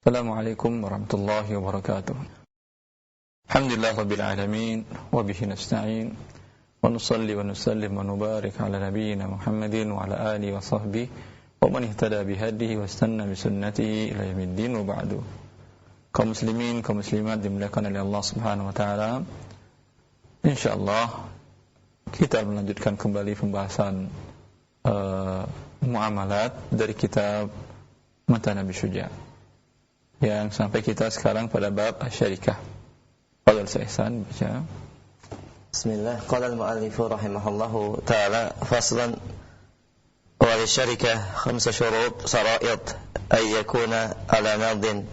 Assalamualaikum warahmatullahi wabarakatuh. Alhamdulillah rabbil alamin wa bihi nasta'in wa nusalli wa nusallim wa nubarik ala nabiyyina Muhammadin wa ala alihi wa sahbihi wa man ihtada bihadihi wa istanna bi sunnatihi ila yaumiddin wa ba'du. Kaum muslimin, kaum muslimat dimuliakan oleh Allah Subhanahu wa taala. Insyaallah kita melanjutkan kembali pembahasan muamalat dari kitab Matan Nabi Syuja. Yang sampai kita sekarang pada bab syarikah. Qala Al-Ihsan baca. Bismillah. Qala al-mu'allif rahimahullahu ta'ala faslan wa li-syarikah khamsa syurut sara'id ay yakuna ala nadin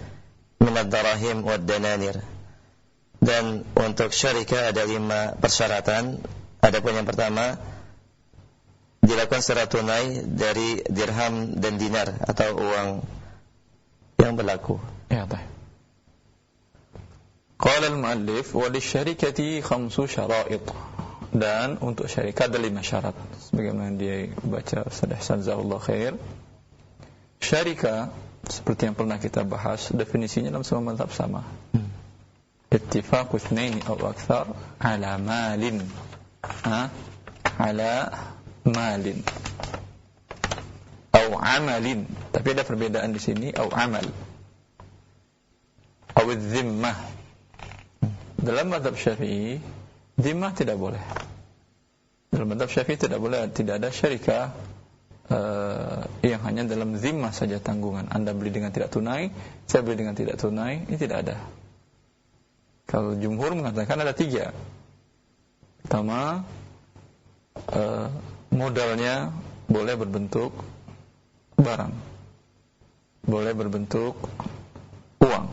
min ad-darahim wad-dananir. Dan untuk syarikah ada 5 persyaratan. Adapun yang pertama dilakukan secara tunai dari dirham dan dinar atau uang yang berlaku. Ya, baik. Qala al-muallif wa lisyarikati khamsu syara'id. Dan untuk syarikat ada 5 syarat. Sebagaimana dia baca Ustaz Ihsan jazakallahu khair. Syarikah seperti yang pernah kita bahas definisinya dalam semua mazhab sama. Ittifaqu itsnaini aw aktsar ala malin. Ala malin. Atau amalin, tapi ada perbedaan di sini, atau amal, atau zimmah. Dalam mazhab Syafi'i, zimmah tidak boleh. Dalam mazhab Syafi'i tidak boleh, tidak ada syarikah yang hanya dalam zimmah saja tanggungan. Anda beli dengan tidak tunai, saya beli dengan tidak tunai, ini tidak ada. Kalau jumhur mengatakan ada 3. Pertama, modalnya boleh berbentuk barang, boleh berbentuk uang,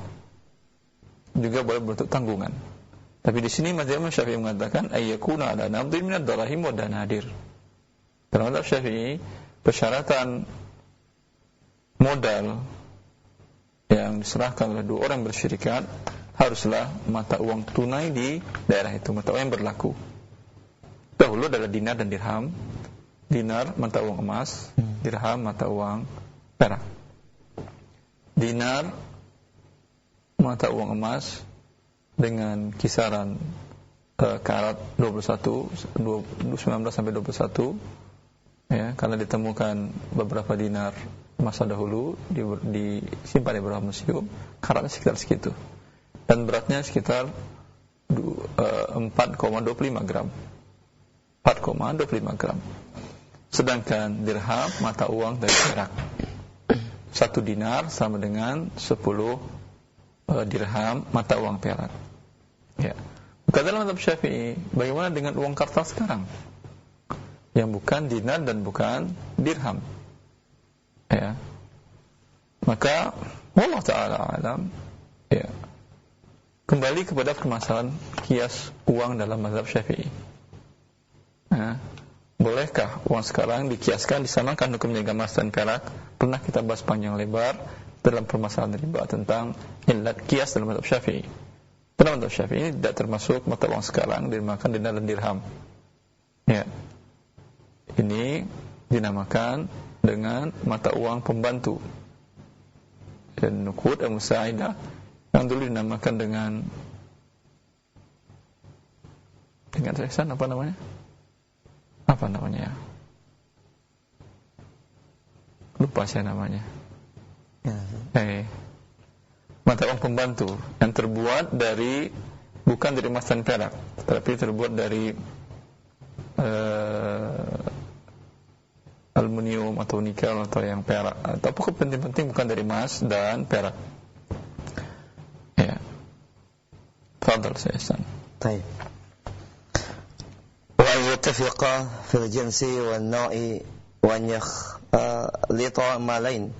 juga boleh berbentuk tanggungan. Tapi di sini mazhab Syafi'i mengatakan ayyakuna ala nadhin min ad-darahim wa danadir. Dalam mazhab Syafi'i persyaratan modal yang diserahkan oleh 2 orang bersyirikat haruslah mata uang tunai di daerah itu, mata uang yang berlaku. Dahulu adalah dinar dan dirham. Dinar mata uang emas, dirham mata uang perak. Dinar mata uang emas dengan kisaran karat 19 sampai 21, ya, karena ditemukan beberapa dinar masa dahulu disimpan di beberapa museum, karatnya sekitar segitu. Dan beratnya sekitar 4,25 gram. 4,25 gram. Sedangkan dirham mata uang dari perak. 1 dinar sama dengan 10 dirham mata uang perak. Ya. Kata dalam mazhab Syafi'i, bagaimana dengan uang kertas sekarang? Yang bukan dinar dan bukan dirham. Ya. Maka wallahu taala alam, ya. Kembali kepada permasalahan kias uang dalam mazhab Syafi'i. Ya. Bolehkah uang sekarang dikiaskan, disamakan hukumnya dengan emas dan perak? Pernah kita bahas panjang lebar dalam permasalahan riba tentang illat kias dalam mazhab Syafi'i. Dalam mazhab Syafi'i ini tidak termasuk mata uang sekarang dinamakan dinar dan dirham. Ya. Ini dinamakan dengan mata uang pembantu. Dan nuqud al-musaidah yang dulu dinamakan dengan terkesan apa namanya? Lupa saya namanya. Mata uang pembantu yang terbuat dari, bukan dari emas dan perak, tetapi terbuat dari aluminium atau nikel atau yang perak, atau pokok penting-penting bukan dari emas dan perak. Ya. Fadhal Syaitan. Baik. يتفق في الجنس والنوع ويخلط ما lain,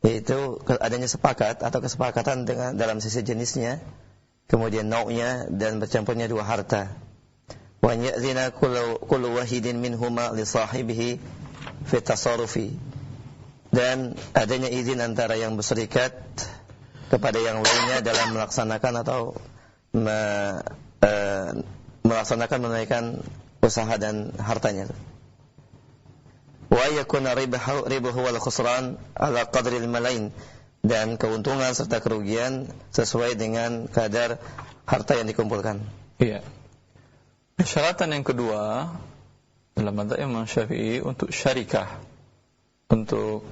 yaitu adanya sepakat atau kesepakatan dengan dalam sisi jenisnya, kemudian nau'nya, dan bercampurnya 2 harta. Wa ya'zina kullu wahidin minhuma li sahibihi fi tasarrufi, dan adanya izin antara yang berserikat kepada yang lainnya dalam melaksanakan atau menunaikan usaha dan hartanya. Wa yakuna ribahu wal khusran ala qadri al-malain, dan keuntungan serta kerugian sesuai dengan kadar harta yang dikumpulkan. Iya. Persyaratan yang kedua dalam mazhab Imam Syafi'i untuk syarikah, untuk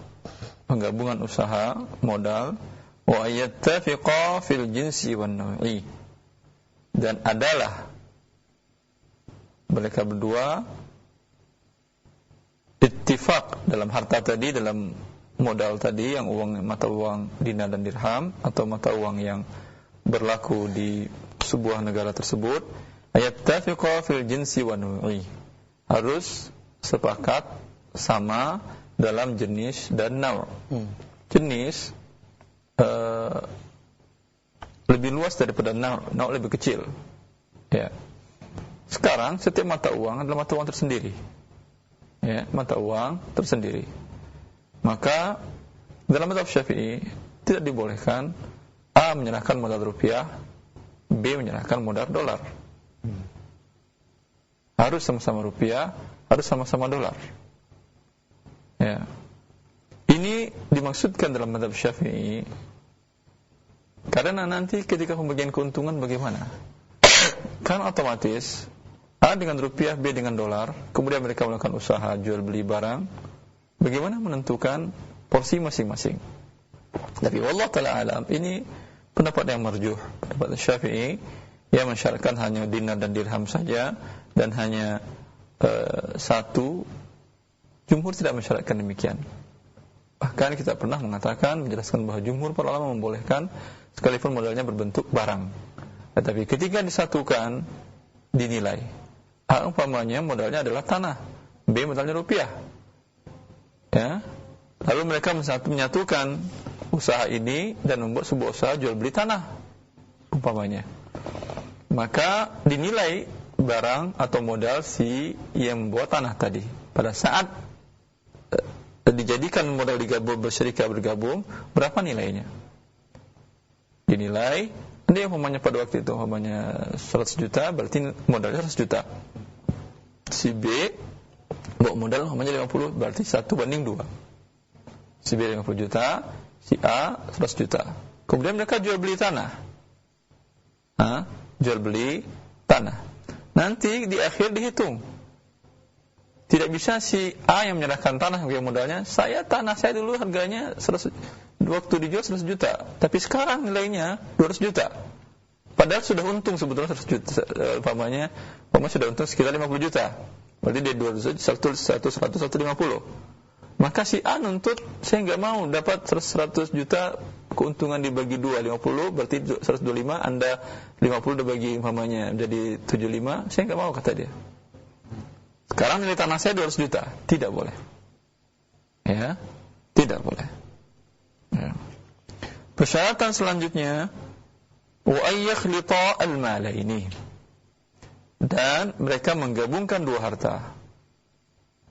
penggabungan usaha modal, wa yattafiqa fil jinsi wan naw'i, dan adalah mereka berdua ittifaq dalam harta tadi, dalam modal tadi, yang uang, mata uang dinar dan dirham atau mata uang yang berlaku di sebuah negara tersebut, yattafiqa fil jinsi wan naw'i, harus sepakat sama dalam jenis dan naw'. Jenis lebih luas daripada naw', naw' lebih kecil. Ya. Sekarang setiap mata uang adalah mata uang tersendiri. Ya, mata uang tersendiri. Maka dalam mazhab Syafi'i tidak dibolehkan A menyerahkan modal rupiah, B menyerahkan modal dolar. Harus sama-sama rupiah, harus sama-sama dolar. Ya. Ini dimaksudkan dalam mazhab Syafi'i karena nanti ketika pembagian keuntungan bagaimana? Kan otomatis A dengan rupiah, B dengan dolar, kemudian mereka melakukan usaha jual beli barang. Bagaimana menentukan porsi masing-masing? Tapi wallahu ta'ala alam, ini pendapat yang marjuh, pendapat Syafi'i yang mensyaratkan hanya dinar dan dirham saja, dan hanya satu. Jumhur tidak mensyaratkan demikian. Bahkan kita pernah mengatakan, menjelaskan bahwa jumhur para ulama membolehkan sekalipun modalnya berbentuk barang. Tetapi ketika disatukan, dinilai. A umpamanya modalnya adalah tanah, B modalnya rupiah. Ya. Lalu mereka menyatukan usaha ini dan membuat sebuah usaha jual beli tanah umpamanya. Maka dinilai barang atau modal si yang membuat tanah tadi. Pada saat dijadikan modal digabung, bersyarikat bergabung, berapa nilainya? Dinilai, dia umpamanya pada waktu itu umpamanya 100 juta, berarti modalnya 100 juta. Si B bawa modal umpamanya 50, berarti 1:2. Si B 50 juta, si A 100 juta. Kemudian mereka jual beli tanah. Jual beli tanah. Nanti di akhir dihitung. Tidak bisa si A yang menyerahkan tanah sebagai modalnya, tanah saya dulu harganya 100, waktu dijual 100 juta, tapi sekarang nilainya 200 juta. Padahal sudah untung sebetulnya 100 juta, umpamanya sudah untung sekitar 50 juta. Berarti dia 200, 150. Maka si A nuntut, saya enggak mau dapat 100 juta keuntungan dibagi 2, 50, berarti 125, Anda 50 dibagi umpamanya jadi 75, saya enggak mau, kata dia. Sekarang nilai tanah saya 200 juta, tidak boleh. Ya, tidak boleh. Ya. Persyaratan selanjutnya, wa ayyakhlita al-malaini, dan mereka menggabungkan dua harta.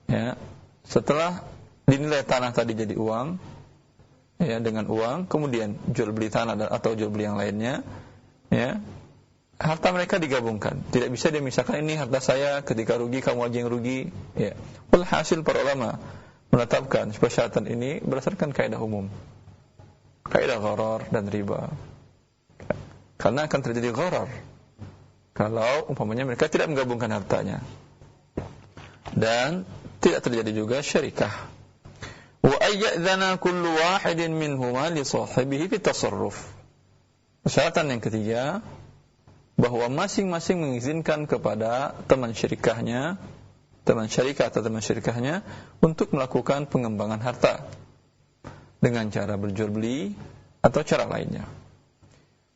Ya, setelah dinilai tanah tadi jadi uang, ya, dengan uang, kemudian jual beli tanah atau jual beli yang lainnya, ya, harta mereka digabungkan. Tidak bisa dia misalkan ini harta saya, ketika rugi kamu aja yang rugi. Ya. Walhasil para ulama menetapkan persyaratan ini berdasarkan kaidah umum, kaidah gharar dan riba. Karena akan terjadi gharar kalau umpamanya mereka tidak menggabungkan hartanya, dan tidak terjadi juga syarikah. Wa ayyadhana kullu wahidin minhuma li sahibihi fi tasarruf. Persyaratan yang ketiga, bahwa masing-masing mengizinkan kepada teman syarikahnya, teman syarikah atau teman syarikahnya untuk melakukan pengembangan harta dengan cara berjual beli atau cara lainnya.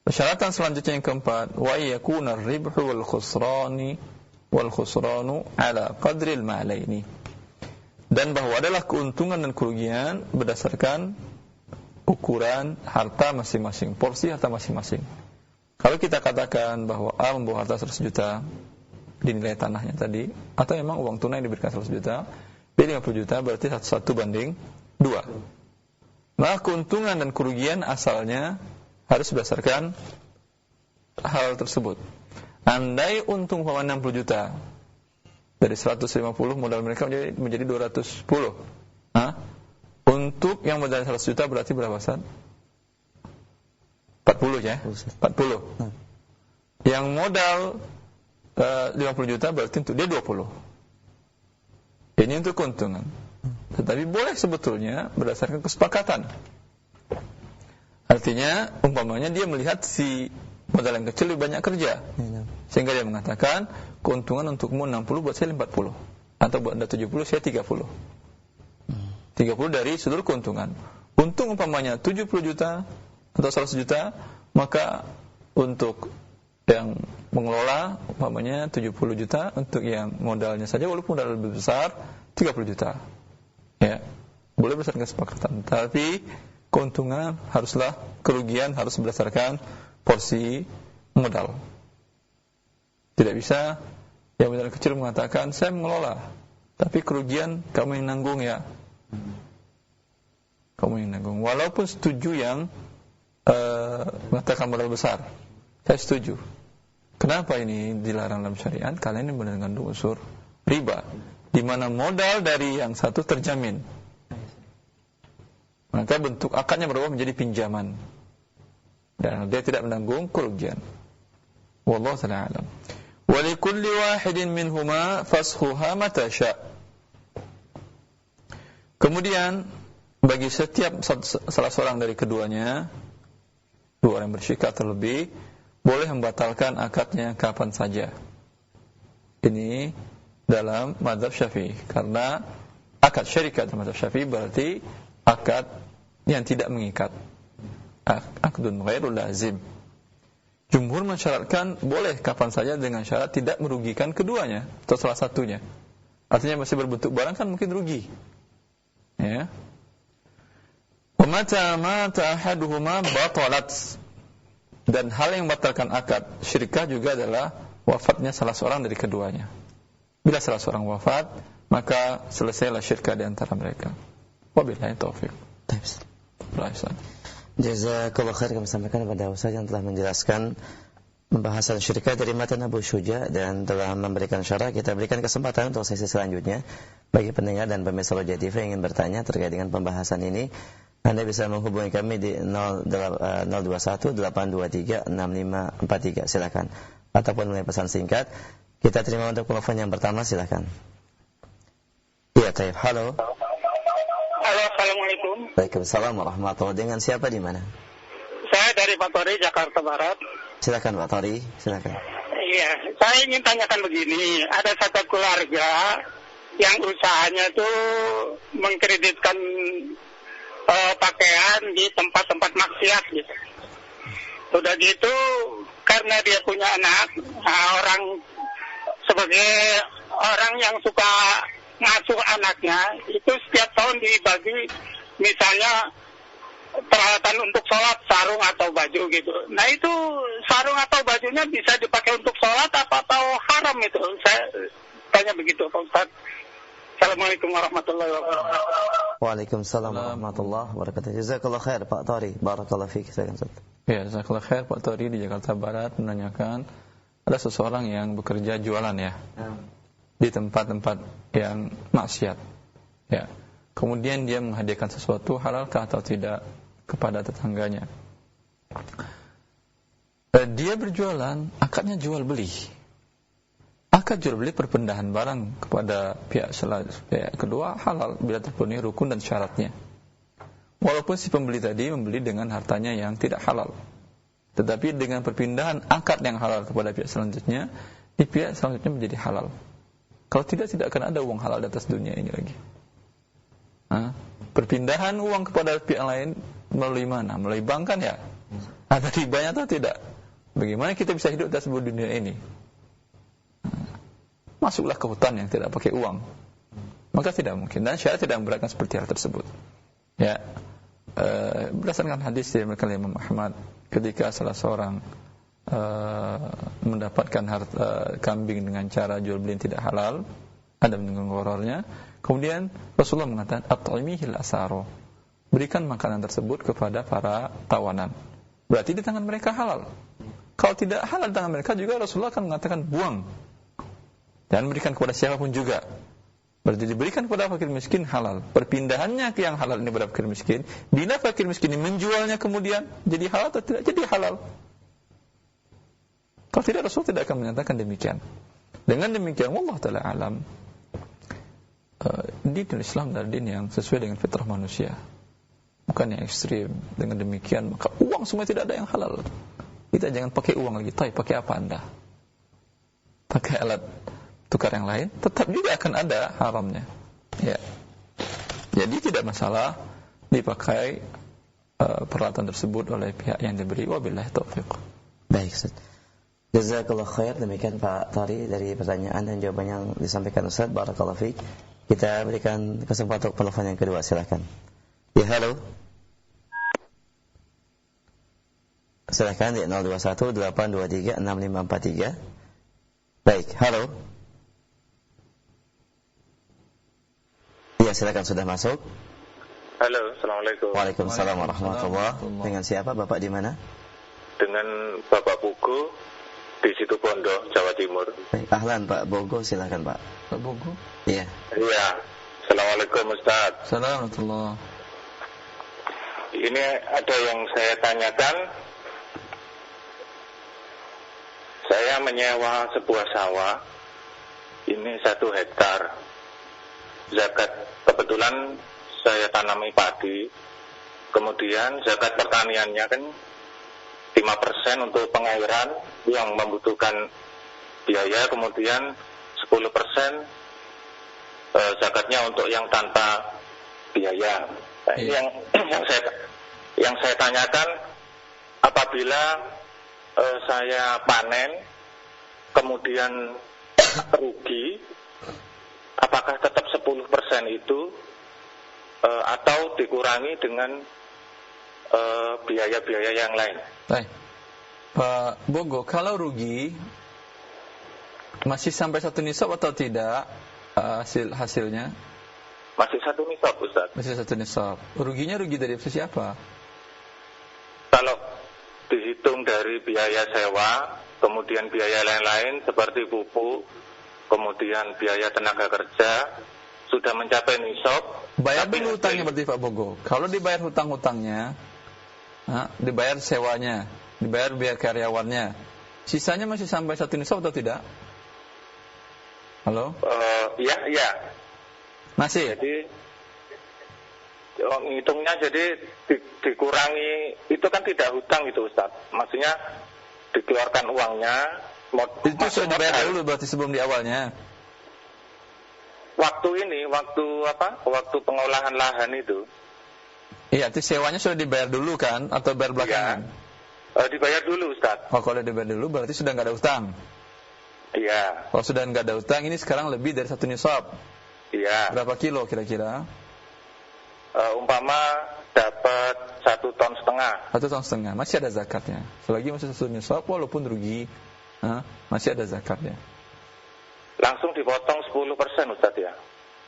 Persyaratan selanjutnya yang keempat, wa yakuna ar-ribhu wal khusranu ala qadri al-malaini, dan bahwa adalah keuntungan dan kerugian berdasarkan ukuran harta masing-masing, porsi harta masing-masing. Kalau kita katakan bahwa A membawa harta 100 juta dinilai tanahnya tadi, atau memang uang tunai diberikan 100 juta, B 50 juta, berarti 1:2. Maka keuntungan dan kerugian asalnya harus berdasarkan hal tersebut. Andai untung 60 juta, dari 150 modal mereka menjadi 210. Untuk yang modal 100 juta berarti berapa, Ustaz? 40 ya. 40. Yang modal 50 juta berarti untuk dia 20. Ini untuk keuntungan. Tetapi boleh sebetulnya berdasarkan kesepakatan. Artinya umpamanya dia melihat si modal yang kecil lebih banyak kerja, sehingga dia mengatakan keuntungan untukmu 60, buat saya 40, atau buat Anda 70, saya 30. 30 dari seluruh keuntungan. Untung umpamanya 70 juta atau 100 juta, maka untuk yang mengelola umpamanya 70 juta, untuk yang modalnya saja walaupun modal lebih besar 30 juta. Ya. Boleh berdasarkan kesepakatan, tapi keuntungan kerugian harus berdasarkan porsi modal. Tidak bisa yang modal kecil mengatakan saya mengelola, tapi kerugian kamu yang nanggung ya. Kamu yang nanggung. Walaupun setuju yang mengatakan modal besar, saya setuju. Kenapa ini dilarang dalam syariat? Karena ini mengandung unsur riba, di mana modal dari yang satu terjamin. Maka bentuk akadnya berubah menjadi pinjaman, dan dia tidak menanggung kerugian. Wallahu ta'ala a'lam. Wa likulli wahidin minhuma fashuha mata sya'. Kemudian bagi setiap salah seorang dari keduanya, dua orang bersyikah terlebih, boleh membatalkan akadnya kapan saja. Ini dalam mazhab Syafi'i, karena akad syarikat dalam mazhab Syafi'i berarti akad yang tidak mengikat, akdun ghairul lazim. Jumhur mensyaratkan boleh kapan saja dengan syarat tidak merugikan keduanya atau salah satunya. Artinya masih berbentuk barang kan mungkin rugi. Ya. Wa mata mata ahaduhuma batalat. Dan hal yang membatalkan akad syirkah juga adalah wafatnya salah seorang dari keduanya. Bila salah seorang wafat, maka selesailah syirkah di antara mereka. Wabillahi taufiq. Jazakallahu khair, kami sampaikan kepada Ustaz yang telah menjelaskan pembahasan syirkah dari matan Abu Syuja dan telah memberikan syarah. Kita berikan kesempatan untuk sesi selanjutnya bagi pendengar dan pemirsa Roja TV yang ingin bertanya terkait dengan pembahasan ini. Anda bisa menghubungi kami di 021-823-6543. Silakan. Ataupun melalui pesan singkat. Kita terima untuk telepon yang pertama, silakan. Iya, Taib. Halo. Halo, assalamualaikum. Waalaikumsalam warahmatullahi wabarakatuh. Dengan siapa di mana? Saya dari Pak Tori, Jakarta Barat. Silakan Pak Tori, silakan. Iya, saya ingin tanyakan begini. Ada satu keluarga yang usahanya itu mengkreditkan pakaian di tempat-tempat maksiat gitu. Sudah gitu, karena dia punya anak, orang sebagai orang yang suka ngasuh anaknya, itu setiap tahun dibagi misalnya peralatan untuk sholat, sarung atau baju gitu. Nah itu sarung atau bajunya bisa dipakai untuk sholat atau haram itu? Saya tanya begitu Pak Ustaz. Assalamualaikum warahmatullahi wabarakatuh. Waalaikumsalam warahmatullahi wabarakatuh. Jazakallahu khair Pak Tori. Barakallahu fiik. Ya, jazakallahu khair Pak Tori di Jakarta Barat menanyakan, ada seseorang yang bekerja jualan ya. Di tempat-tempat yang maksiat. Ya. Kemudian dia menghadiahkan sesuatu, halalkah atau tidak kepada tetangganya. Dia berjualan, akadnya jual beli. Akad jual beli perpindahan barang kepada pihak kedua halal bila terpenuhi rukun dan syaratnya. Walaupun si pembeli tadi membeli dengan hartanya yang tidak halal, tetapi dengan perpindahan akad yang halal kepada pihak selanjutnya, di pihak selanjutnya menjadi halal. Kalau tidak akan ada uang halal di atas dunia ini lagi. Perpindahan uang kepada pihak lain melalui mana? Melalui bank kan ya? Ada ribanya atau tidak? Bagaimana kita bisa hidup di atas dunia ini? Masuklah ke hutan yang tidak pakai uang, maka tidak mungkin, dan syariat tidak memberatkan seperti hal tersebut. Ya, berdasarkan hadis dari Imam Ahmad, ketika salah seorang mendapatkan harta kambing dengan cara jual beli yang tidak halal, ada menunggu gorornya, kemudian Rasulullah mengatakan at'imihil asaro, berikan makanan tersebut kepada para tawanan. Berarti di tangan mereka halal. Kalau tidak halal di tangan mereka juga, Rasulullah akan mengatakan buang, dan berikan kepada siapapun juga. Berarti diberikan kepada fakir miskin halal. Perpindahannya ke yang halal ini kepada fakir miskin, bila fakir miskin ini menjualnya kemudian jadi halal atau tidak jadi halal. Kalau tidak, Rasul tidak akan menyatakan demikian. Dengan demikian, wallahu ta'ala alam, din Islam adalah din yang sesuai dengan fitrah manusia, bukan yang ekstrim. Dengan demikian maka uang semua tidak ada yang halal. Kita jangan pakai uang lagi. Pakai apa Anda? Pakai alat tukar yang lain, tetap juga akan ada haramnya. Ya. Jadi tidak masalah dipakai peralatan tersebut oleh pihak yang diberi. Wabillahi taufiq. Baik, Ustaz. Jazakallah khair. Demikian Pak Tari dari pertanyaan dan jawaban yang disampaikan Ustaz. Barakallahu fiik. Kita berikan kesempatan penelpon yang kedua, silakan. Ya, halo. Silakan di 0218236543. Baik, halo. Ya, silakan, sudah masuk. Halo, assalamualaikum. Waalaikumsalam warahmatullahi wabarakatuh. Dengan siapa, Bapak di mana? Dengan Bapak Bogo di Situbondo, Jawa Timur. Baik, ahlan Pak Bogo, silakan Pak. Pak Bogo? Iya. Iya. Assalamualaikum Ustaz. Assalamualaikum. Ini ada yang saya tanyakan. Saya menyewa sebuah sawah. Ini 1 hektar. Zakat, kebetulan saya tanami padi. Kemudian zakat pertaniannya kan 5% untuk pengairan yang membutuhkan biaya, kemudian 10% zakatnya untuk yang tanpa biaya. Nah, ini yang saya tanyakan, apabila saya panen kemudian rugi, apakah tetap 10% itu atau dikurangi dengan biaya-biaya yang lain? Baik, Pak Bogo, kalau rugi masih sampai 1 nisab atau tidak hasilnya? Masih 1 nisab, Ustaz. Masih 1 nisab. Ruginya rugi dari siapa? Kalau dihitung dari biaya sewa, kemudian biaya lain-lain seperti pupuk, kemudian biaya tenaga kerja, sudah mencapai nisab. Bayar dulu hutangnya berarti Pak Bogo. Kalau dibayar hutang-hutangnya, dibayar sewanya, dibayar biaya karyawannya, sisanya masih sampai 1 nisab atau tidak? Halo? Iya. Masih? Jadi ngitungnya jadi dikurangi, itu kan tidak hutang itu Ustaz. Maksudnya dikeluarkan uangnya. Itu sudah dibayar dulu berarti sebelum di awalnya. Waktu pengolahan lahan itu. Iya, itu sewanya sudah dibayar dulu kan atau bayar belakangan? Iya. Dibayar dulu Ustaz. Oh, kalau dibayar dulu berarti sudah nggak ada utang. Iya. Kalau sudah nggak ada utang, ini sekarang lebih dari 1 nisab. Iya. Berapa kilo kira-kira? Umpama dapat 1,5 ton. 1,5 ton, masih ada zakatnya. Selagi masih 1 nisab, walaupun rugi, masih ada zakatnya. Langsung dipotong 10% Ustaz ya.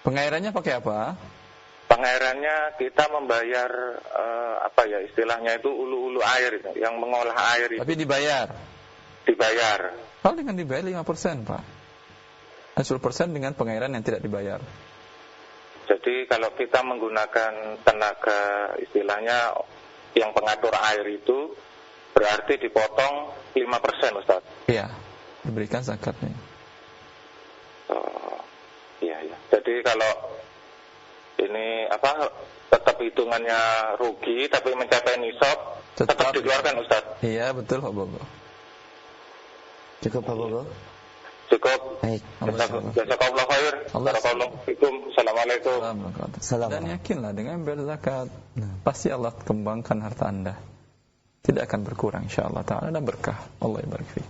Pengairannya pakai apa? Pengairannya kita membayar istilahnya itu ulu-ulu air itu, yang mengolah air itu. Tapi dibayar. Kalau dengan dibayar 5%, Pak. 10% dengan pengairan yang tidak dibayar. Jadi kalau kita menggunakan tenaga istilahnya yang pengatur air itu, berarti dipotong 5% Ustaz. Iya, diberikan zakatnya. Iya. Jadi kalau ini tetap hitungannya rugi tapi mencapai nisab, tetap dikeluarkan Ustaz. Iya, betul Pak Bogo. Cukup Pak Bogo? Cukup. Baik. Jazakallahu khair. Waalaikumsalam. Assalamualaikum. Dan yakinlah dengan berzakat, pasti Allah kembangkan harta Anda. Tidak akan berkurang insyaallah taala dan berkah. Allah barik fiik.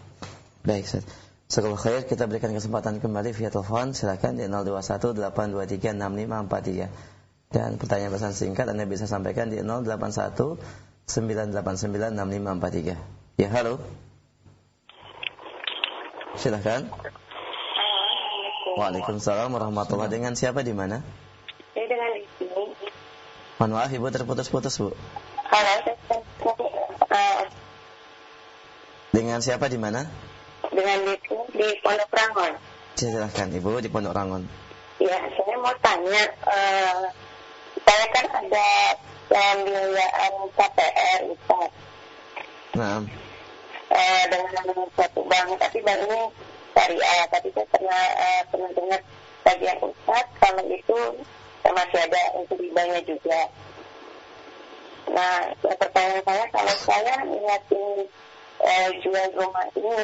Baik, Ustaz. Jazakallahu khair. Kita berikan kesempatan kembali via telepon. Silakan di 0218236543. Dan pertanyaan pesan singkat Anda bisa sampaikan di 0819896543. Ya, halo. Silakan. Waalaikumsalam warahmatullahi wabarakatuh. Dengan siapa di mana? Dengan di sini. Mohon maaf Ibu terputus-putus, Bu. Dengan siapa di mana? Dengan di Pondok Rangon. Silakan Ibu di Pondok Rangon. Ya, saya mau tanya, saya kan ada pembiayaan KPR Ustaz. Nah, Dengan satu bank, tapi bank ini syariah. Tapi saya pernah dengar bagian Ustaz, kalau itu masih ada untuk ribanya juga. Nah, pertanyaan saya, kalau saya niatin jual rumah ini,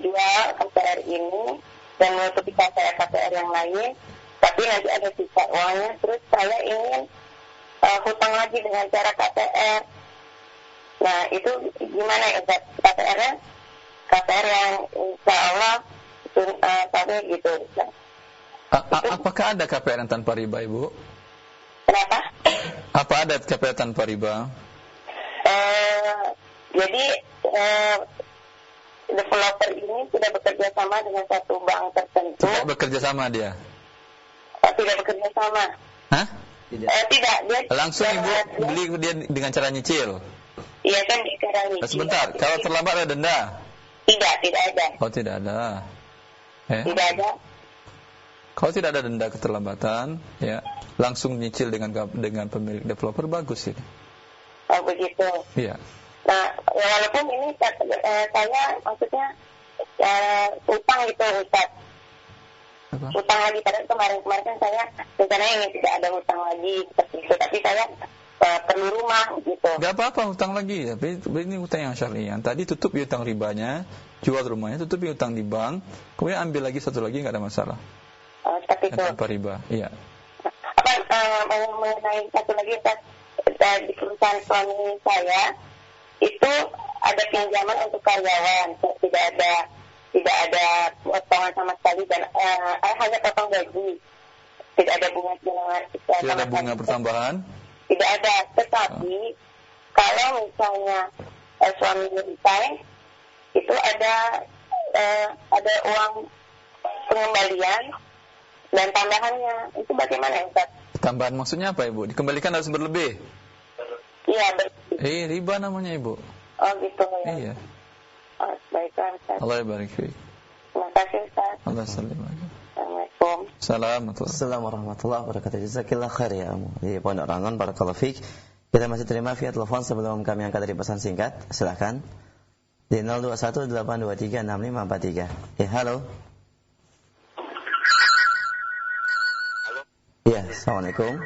jual KPR ini dan menutupi KPR yang lain, tapi nanti ada sisa uangnya, terus saya ingin hutang lagi dengan cara KPR. Nah, itu gimana ya Ustaz? KPR yang insya Allah sampai gitu Ustaz. Apakah ada KPR yang tanpa riba, Ibu? Kenapa? Apa ada KPR tanpa riba? Jadi developer ini sudah bekerja sama dengan satu bank tertentu. Tidak bekerja sama dia? Tidak bekerja sama. Hah? Tidak. Dia langsung Ibu beli dia dengan cara nyicil? Iya kan, cara nyicil. Sebentar, kalau terlambat ada denda? Tidak ada. Oh, tidak ada. Tidak ada. Kalau tidak ada denda keterlambatan, ya, langsung nyicil dengan pemilik developer, bagus ini. Oh, begitu. Iya. Nah, walaupun ini saya maksudnya utang gitu Ustaz. Apa? Utang lagi, padahal kemarin kan saya rencananya ingin tidak ada utang lagi seperti itu, tapi saya perlu rumah gitu. Gak apa-apa utang lagi, tapi ini utang yang syar'i. Yang tadi tutup utang ribanya, jual rumahnya, tutup utang di bank, kemudian ambil lagi satu lagi, nggak ada masalah. Seperti itu. Tanpa riba, iya. Mengenai satu lagi Ustaz, di perusahaan suami saya itu ada pinjaman untuk karyawan, tidak ada potongan sama sekali, dan hanya potong gaji, tidak ada bunga tidak ada bunga pertambahan, tidak ada. Tetapi kalau misalnya suami resign, itu ada uang pengembalian dan tambahannya. Itu bagaimana Ustaz? Tambahan maksudnya apa Ibu? Dikembalikan harus berlebih? Iya, riba namanya Ibu. Oh gitu ya. Iya. Oh, baiklah Ustaz. Allah barik fiik. Terima kasih Ustaz. Allah salim lagi. Assalamualaikum. Assalamualaikum warahmatullahi wabarakatuh. Jazakallah khair ya Amu. Di Pondok Rangon, barakallahu fiik. Kita masih terima via telepon sebelum kami angkat dari pesan singkat. Silakan. Di 0218236543. Ya, halo. Iya, assalamualaikum.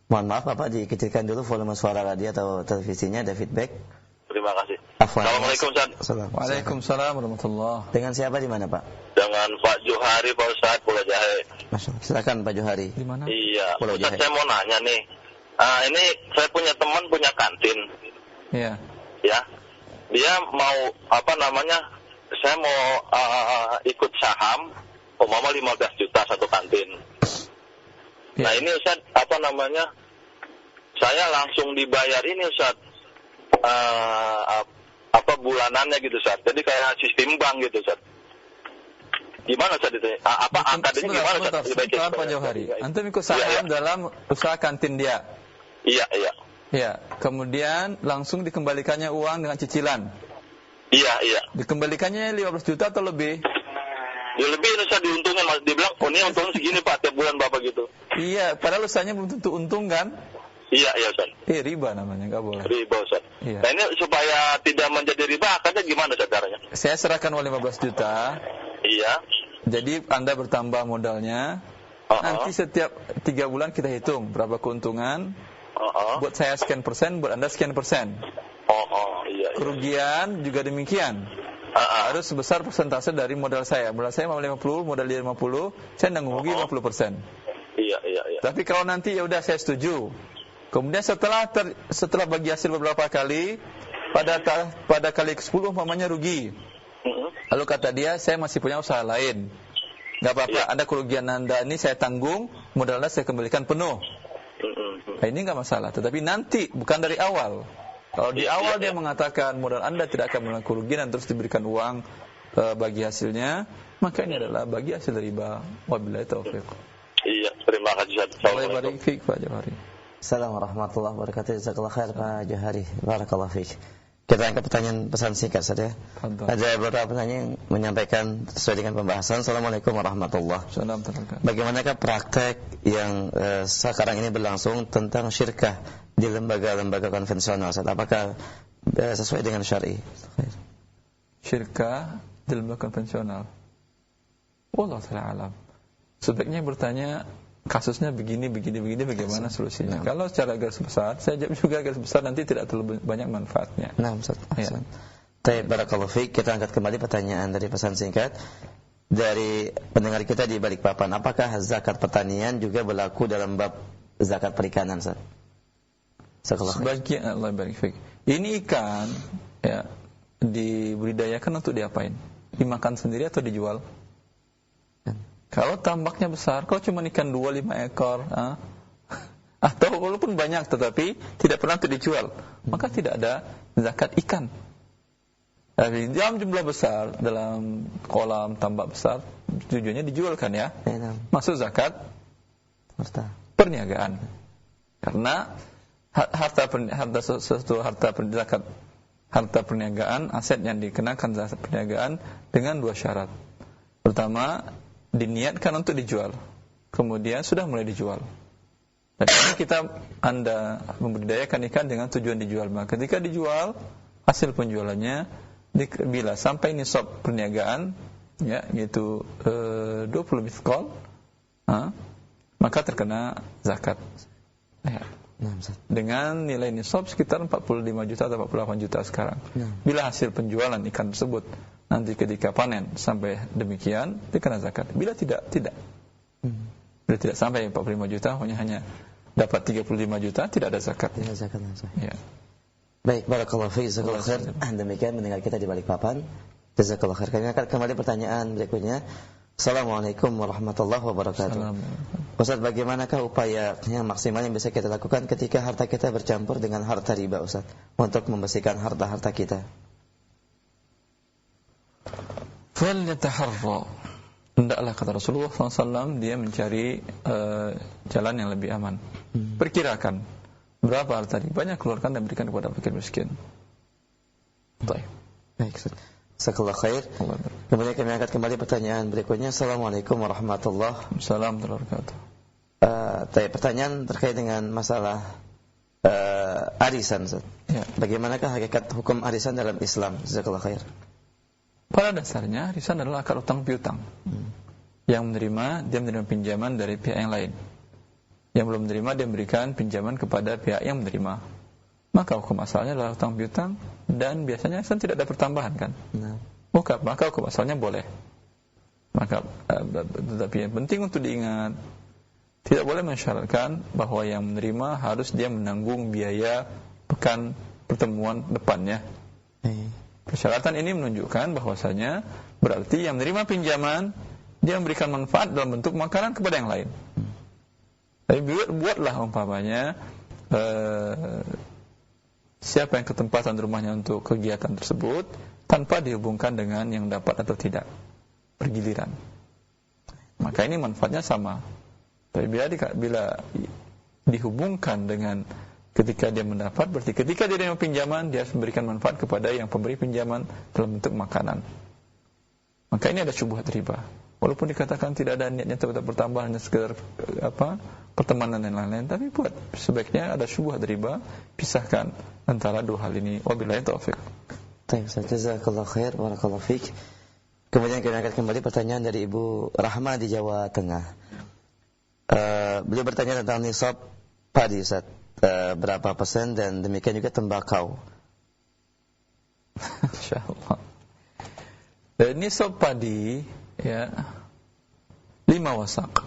Mohon maaf Bapak, dikecilkan dulu volume suara radio atau televisinya, ada feedback. Terima kasih. Afwan. Assalamualaikum Ustaz. Waalaikumsalam warahmatullahi. Dengan siapa di mana Pak? Dengan Pak Johari Pak Ustaz, Pulau Jahe. Masya Allah. Silakan Pak Johari. Di mana? Iya, Pulau Ustaz Jahe. saya mau nanya nih. Ini saya punya teman punya kantin. Iya. Ya. Dia mau saya mau ikut saham umpama 15 juta satu kantin. Ya. Nah, ini Ustaz saya langsung dibayar ini Ustaz. Bulanannya gitu Ustaz. Jadi kayak sistem bank gitu Ustaz. Gimana Ustaz itu? Angkanya gimana Ustaz? Sebentar Pak Johari. Antum ikut saham dalam usaha kantin dia. Iya. Ya, kemudian langsung dikembalikannya uang dengan cicilan. Iya. Dikembalikannya 15 juta atau lebih? Ya lebih Ustaz diuntungkan Mas. Dia bilang, ini untungnya segini Pak tiap bulan Bapak gitu. Iya, padahal usahanya belum tentu untung kan? Iya Ustaz. Riba namanya, nggak boleh. Riba Ustaz. Iya. Nah ini supaya tidak menjadi riba, akadnya gimana Ustaz caranya? Saya serahkan uang 15 juta. Iya. Jadi Anda bertambah modalnya. Nanti setiap 3 bulan kita hitung berapa keuntungan. Buat saya sekian persen, buat Anda sekian persen. Iya. Kerugian juga demikian. Harus sebesar persentase dari modal saya. Modal saya 50, modal dia 50, saya nanggung rugi 50%. Iya. Tapi kalau nanti ya udah saya setuju. Kemudian setelah bagi hasil beberapa kali, pada kali ke-10 umpamanya rugi. Lalu kata dia, saya masih punya usaha lain. Enggak apa-apa, Anda kerugian Anda ini saya tanggung, modal Anda saya kembalikan penuh. Nah, ini enggak masalah, tetapi nanti bukan dari awal. Kalau di awal dia mengatakan modal Anda tidak akan mengalami kerugian dan terus diberikan uang bagi hasilnya, maka ini adalah bagi hasil riba. Wabillahi taufiq. Iya, terima kasih Ustaz. Allah barik fiik Pak Johari. Assalamualaikum warahmatullahi wabarakatuh. Jazakallah khair Pak Johari. Barakallahu fiik. Kita angkat pertanyaan pesan singkat saja. Fadhal. Ada beberapa penanya yang menyampaikan sesuai dengan pembahasan. Assalamualaikum warahmatullahi wabarakatuh. Bagaimanakah praktek yang sekarang ini berlangsung tentang syirkah di lembaga-lembaga konvensional? Apakah sesuai dengan syar'i? Syirkah di lembaga konvensional. Wallahu ta'ala alam. Sebaiknya bertanya kasusnya begini bagaimana solusinya. Kalau secara garis besar, saya jawab juga garis besar nanti tidak terlalu banyak manfaatnya. Nah, Ustaz. Baik, barakallahu fiik. Kita angkat kembali pertanyaan dari pesan singkat dari pendengar kita di Balikpapan. Apakah zakat pertanian juga berlaku dalam bab zakat perikanan, Ustaz? Sebagian Allah barik fiik. Ini ikan ya dibudidayakan untuk diapain? Dimakan sendiri atau dijual? Kalau tambaknya besar, kalau cuma ikan 2-5 ekor, atau walaupun banyak tetapi tidak pernah untuk dijual, maka tidak ada zakat ikan. Tapi dalam jumlah besar, dalam kolam tambak besar, tujuannya dijualkan ya. Masuk zakat perniagaan. Karena harta perniagaan, aset yang dikenakan zakat perniagaan dengan 2 syarat. Pertama, diniatkan untuk dijual, kemudian sudah mulai dijual. Dan ini Anda membudidayakan ikan dengan tujuan dijual. Maka ketika dijual, hasil penjualannya bila sampai nisab perniagaan, ya, yaitu 20 mithqal, maka terkena zakat. Ya. Dengan nilai nisab sekitar 45 juta atau 48 juta sekarang. Bila hasil penjualan ikan tersebut nanti ketika panen sampai demikian dikena zakat. Bila tidak. Bila tidak sampai 45 juta, hanya dapat 35 juta, tidak ada zakat. Tidak zakat. Ya. Baik, barakallahu fiik. Jazakallahu khair. Demikian mendengar kita di Balikpapan. Jazakallahu khair. Kami akan kembali pertanyaan berikutnya. Assalamualaikum warahmatullahi wabarakatuh. Ustaz, bagaimanakah upaya yang maksimal yang bisa kita lakukan ketika harta kita bercampur dengan harta riba, Ustaz, untuk membersihkan harta-harta kita? Falyataharra, hendaklah kata Rasulullah SAW, dia mencari jalan yang lebih aman. Perkirakan berapa harta ribanya, keluarkan dan berikan kepada fakir miskin. Baik. Jazakallahu khair. Kemudian kami angkat kembali pertanyaan berikutnya. Assalamualaikum warahmatullahi wabarakatuh. Pertanyaan terkait dengan masalah arisan, Ustaz. Ya. Bagaimanakah hakikat hukum arisan dalam Islam? Jazakallahu khair. Pada dasarnya arisan adalah akad utang piutang. Yang menerima, dia menerima pinjaman dari pihak yang lain. Yang belum menerima, dia memberikan pinjaman kepada pihak yang menerima. Maka hukum asalnya adalah utang piutang, dan biasanya arisan tidak ada pertambahan kan? Maka hukum asalnya boleh. Maka tetapi yang penting untuk diingat, tidak boleh mensyaratkan bahwa yang menerima harus dia menanggung biaya pekan pertemuan depannya. Persyaratan ini menunjukkan bahwasanya berarti yang menerima pinjaman dia memberikan manfaat dalam bentuk makanan kepada yang lain. Tapi buatlah umpamanya siapa yang ketempatan rumahnya untuk kegiatan tersebut tanpa dihubungkan dengan yang dapat atau tidak, bergiliran. Maka ini manfaatnya sama. Tapi bila dihubungkan dengan ketika dia mendapat, berarti ketika dia menerima pinjaman, dia harus memberikan manfaat kepada yang pemberi pinjaman dalam bentuk makanan. Maka ini ada syubhat riba. Walaupun dikatakan tidak ada niatnya untuk bertambah, hanya sekedar pertemanan dan lain-lain, tapi buat sebaiknya ada syubhat riba, pisahkan antara dua hal ini. Wabillahi taufiq. Jazakallahu khair, barakallahu fiik. Kemudian kita akan kembali pertanyaan dari Ibu Rahma di Jawa Tengah. Beliau bertanya tentang nisab padi, Ustaz. Berapa persen, dan demikian juga tembakau. Insyaallah. Nisab padi ya 5 wasak.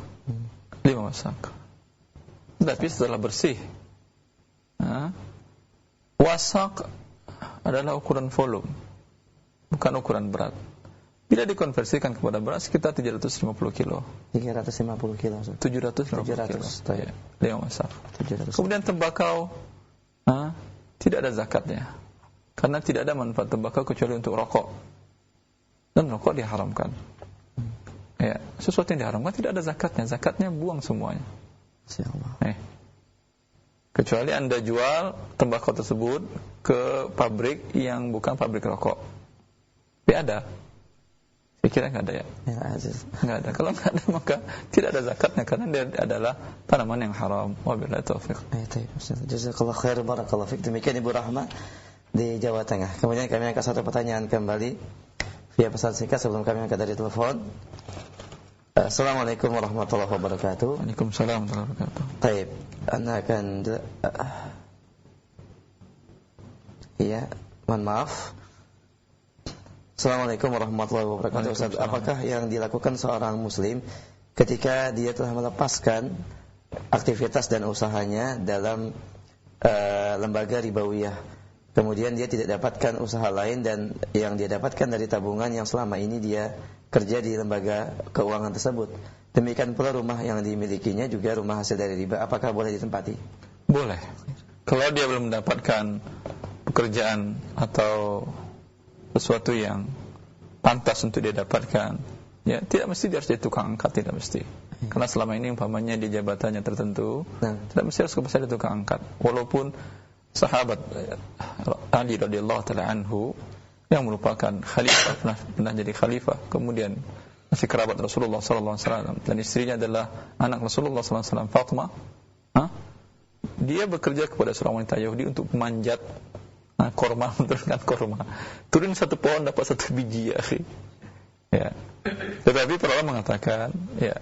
5 wasak. Tapi setelah bersih. Wasak adalah ukuran volume, bukan ukuran berat. Bila dikonversikan kepada berat sekitar 350 kilo. 350 kilo. 750 kilo. Ya, 5 wasak. 700. Kemudian tembakau tidak ada zakatnya. Karena tidak ada manfaat tembakau kecuali untuk rokok. Dan rokok diharamkan. Ya, sesuatu yang diharamkan tidak ada zakatnya. Zakatnya buang semuanya. Kecuali Anda jual tembakau tersebut ke pabrik yang bukan pabrik rokok. Tapi ada. Saya kira nggak ada ya? Nggak ada. Kalau nggak ada maka tidak ada zakatnya karena dia adalah tanaman yang haram. Wabillahi taufiq. Jazakallahu khair, barakallahu fiik. Demikian Ibu Rahma di Jawa Tengah. Kemudian kami angkat satu pertanyaan kembali via pesan singkat sebelum kami angkat dari telepon. Assalamualaikum warahmatullahi wabarakatuh. Waalaikumsalam warahmatullahi wabarakatuh. Baik, Anda akan mohon maaf. Assalamualaikum warahmatullahi wabarakatuh. Ustaz, apakah yang dilakukan seorang muslim ketika dia telah melepaskan aktivitas dan usahanya dalam lembaga ribawiyah, kemudian dia tidak dapatkan usaha lain dan yang dia dapatkan dari tabungan yang selama ini dia kerja di lembaga keuangan tersebut, demikian pula rumah yang dimilikinya juga rumah hasil dari riba, apakah boleh ditempati? Boleh. Kalau dia belum mendapatkan pekerjaan atau sesuatu yang pantas untuk dia dapatkan, ya tidak mesti dia harus jadi tukang angkat, tidak mesti. Karena selama ini umpamanya di jabatannya tertentu, tidak mesti harus jadi tukang angkat. Walaupun sahabat Ali radhiyallahu taala anhu yang merupakan khalifah, pernah jadi khalifah, kemudian masih kerabat Rasulullah sallallahu alaihi wasallam dan istrinya adalah anak Rasulullah sallallahu alaihi wasallam, Fatimah. Dia bekerja kepada seorang wanita Yahudi untuk memanjat korma, menurunkan korma. Turun satu pohon dapat satu biji, ya akhi. Ya. Tetapi para ulama mengatakan, ya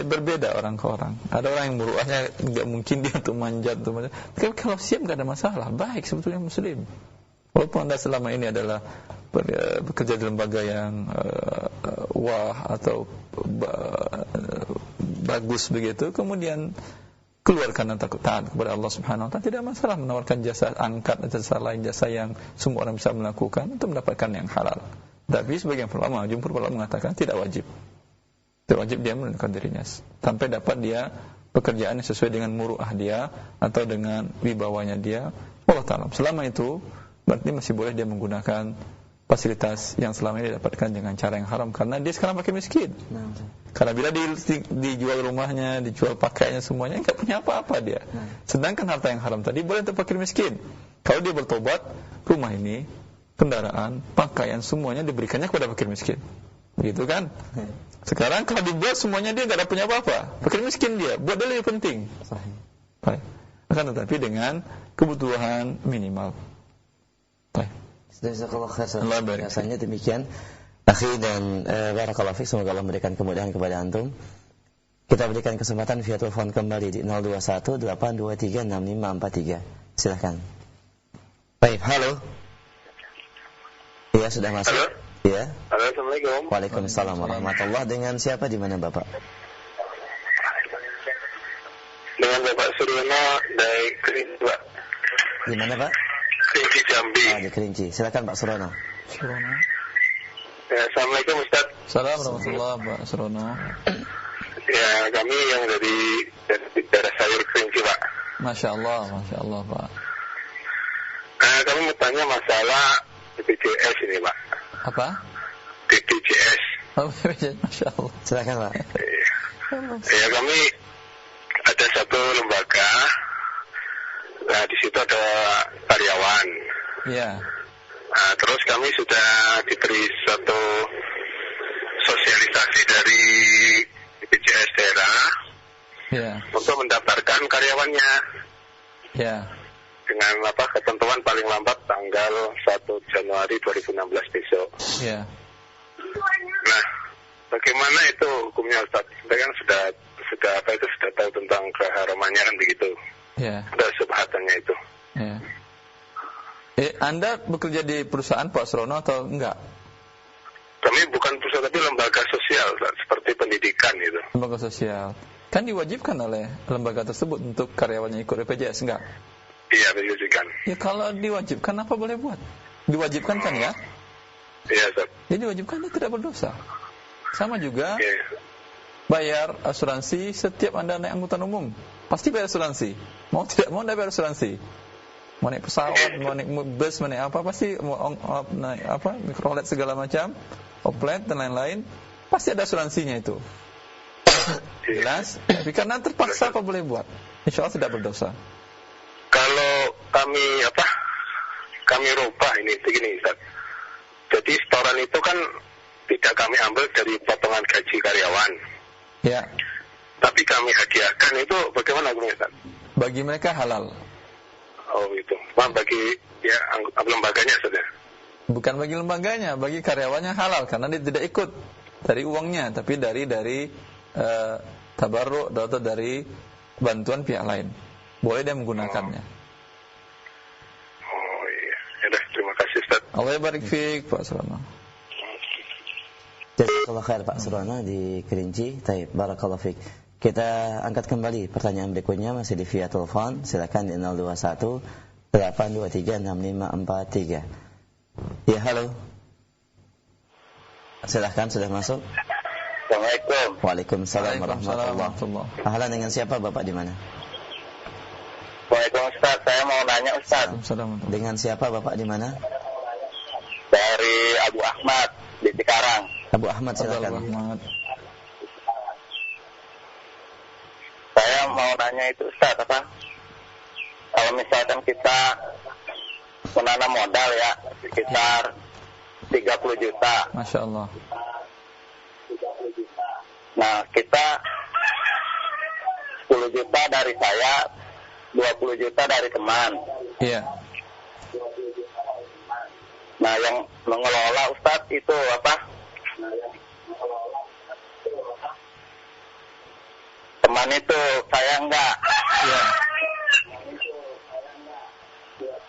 berbeda orang ke orang. Ada orang yang muruahnya tidak mungkin dia untuk manjat. Tapi kalau siap tidak ada masalah, baik sebetulnya muslim. Walaupun anda selama ini adalah bekerja di lembaga yang atau bagus begitu, kemudian keluar karena takut taat kepada Allah Subhanahu wa taala, tidak masalah menawarkan jasa angkat atau jasa lain, jasa yang semua orang bisa melakukan untuk mendapatkan yang halal. Tapi sebagian ulama, jumhur ulama mengatakan tidak wajib. Tidak wajib dia menundukkan dirinya sampai dapat dia pekerjaan yang sesuai dengan muruah dia atau dengan wibawanya dia. Allah taala. Selama itu berarti masih boleh dia menggunakan fasilitas yang selama ini didapatkan dengan cara yang haram karena dia sekarang pakai miskin. Karena bila dijual rumahnya, dijual pakaiannya semuanya, enggak punya apa-apa dia. Sedangkan harta yang haram tadi boleh untuk fakir miskin. Kalau dia bertobat, rumah ini, kendaraan, pakaian semuanya diberikannya kepada fakir miskin. Begitu kan? Sekarang kalau dibuat semuanya dia enggak ada punya apa-apa. Fakir miskin dia, buat dia lebih penting. Baik. Akan tetapi dengan kebutuhan minimal. Baik. Jazakallahu khairan. Biasanya demikian. Akhi dan barakallahu fiik, semoga Allah memberikan kemudahan kepada antum. Kita berikan kesempatan via telepon kembali di 0218236543. Silakan. Baik, halo. Iya, sudah masuk. Halo. Iya. Halo, Assalamualaikum. Waalaikumsalam warahmatullahi. Dengan siapa di mana Bapak? Dengan Bapak Suryono dari Kerinci, Pak. Di mana, Pak? Kerinci Jambi. Di Kerinci. Silakan Pak Surono. Ya, Assalamualaikum Ustaz. Assalamualaikum warahmatullahi wabarakatuh, Pak Surono. Ya, kami yang dari daerah Sayur Kerinci, Pak. Masya Allah Pak. Kami mau tanya masalah BPJS ini, Pak. Apa? BPJS. Masya Allah. Silakan, Pak. Ya, kami ada satu lembaga. Nah, di situ ada karyawan. Iya. Nah, terus kami sudah diberi satu sosialisasi dari BPJS daerah untuk mendaftarkan karyawannya. Ya. Dengan ketentuan paling lambat tanggal 1 Januari 2016 besok. Ya. Nah, bagaimana itu hukumnya Ustaz? Kita kan sudah tahu tentang keharamannya kan begitu. Ya. Ada subhatannya itu. Ya. Anda bekerja di perusahaan Pak Surono atau enggak? Kami bukan perusahaan tapi lembaga sosial, seperti pendidikan itu. Lembaga sosial. Kan diwajibkan oleh lembaga tersebut untuk karyawannya ikut BPJS, enggak? Iya, diwajibkan. Ya kalau diwajibkan apa boleh buat? Diwajibkan kan ya? Iya, Ustaz. Jadi diwajibkan dia tidak berdosa. Sama juga bayar asuransi setiap Anda naik angkutan umum. Pasti bayar asuransi. Mau tidak mau Anda bayar asuransi. Mau naik pesawat, mau naik bus, mau naik apa, pasti mau naik mikrolet segala macam, oplet dan lain-lain, pasti ada asuransinya itu. Jelas? Tapi karena terpaksa apa boleh buat? Insya Allah tidak berdosa. kami rubah ini begini Ustaz. Jadi setoran itu kan tidak kami ambil dari potongan gaji karyawan. Ya. Tapi kami hadiahkan, itu bagaimana Ustaz? Bagi mereka halal. Oh itu. Bagi ya lembaganya Ustaz. Bukan bagi lembaganya, bagi karyawannya halal karena dia tidak ikut dari uangnya, tapi dari tabarruk atau dari bantuan pihak lain. Boleh dia menggunakannya. Oh iya. Ya udah, terima kasih Ustaz. Allah barik fiik Pak Surana. Jazakallah khair Pak Surana di Kerinci. Taib, barakallahu fiik. Kita angkat kembali pertanyaan berikutnya, masih di via telepon. Silakan di 021 823 6543. Ya, halo. Silakan, sudah masuk. Assalamualaikum. Waalaikumsalam warahmatullahi wabarakatuh. Ahlan, dengan siapa Bapak di mana? Waalaikumsalam Ustaz, saya mau nanya Ustaz. Dengan siapa Bapak di mana? Dari Abu Ahmad di Cikarang. Abu Ahmad, silakan. Abu Ahmad. Saya mau nanya itu Ustaz, kalau misalkan kita menanam modal ya sekitar 30 juta. Masya Allah. Nah, kita 10 juta dari saya, 20 juta dari teman. Iya. Nah, yang mengelola Ustadz itu teman itu, saya enggak. Iya.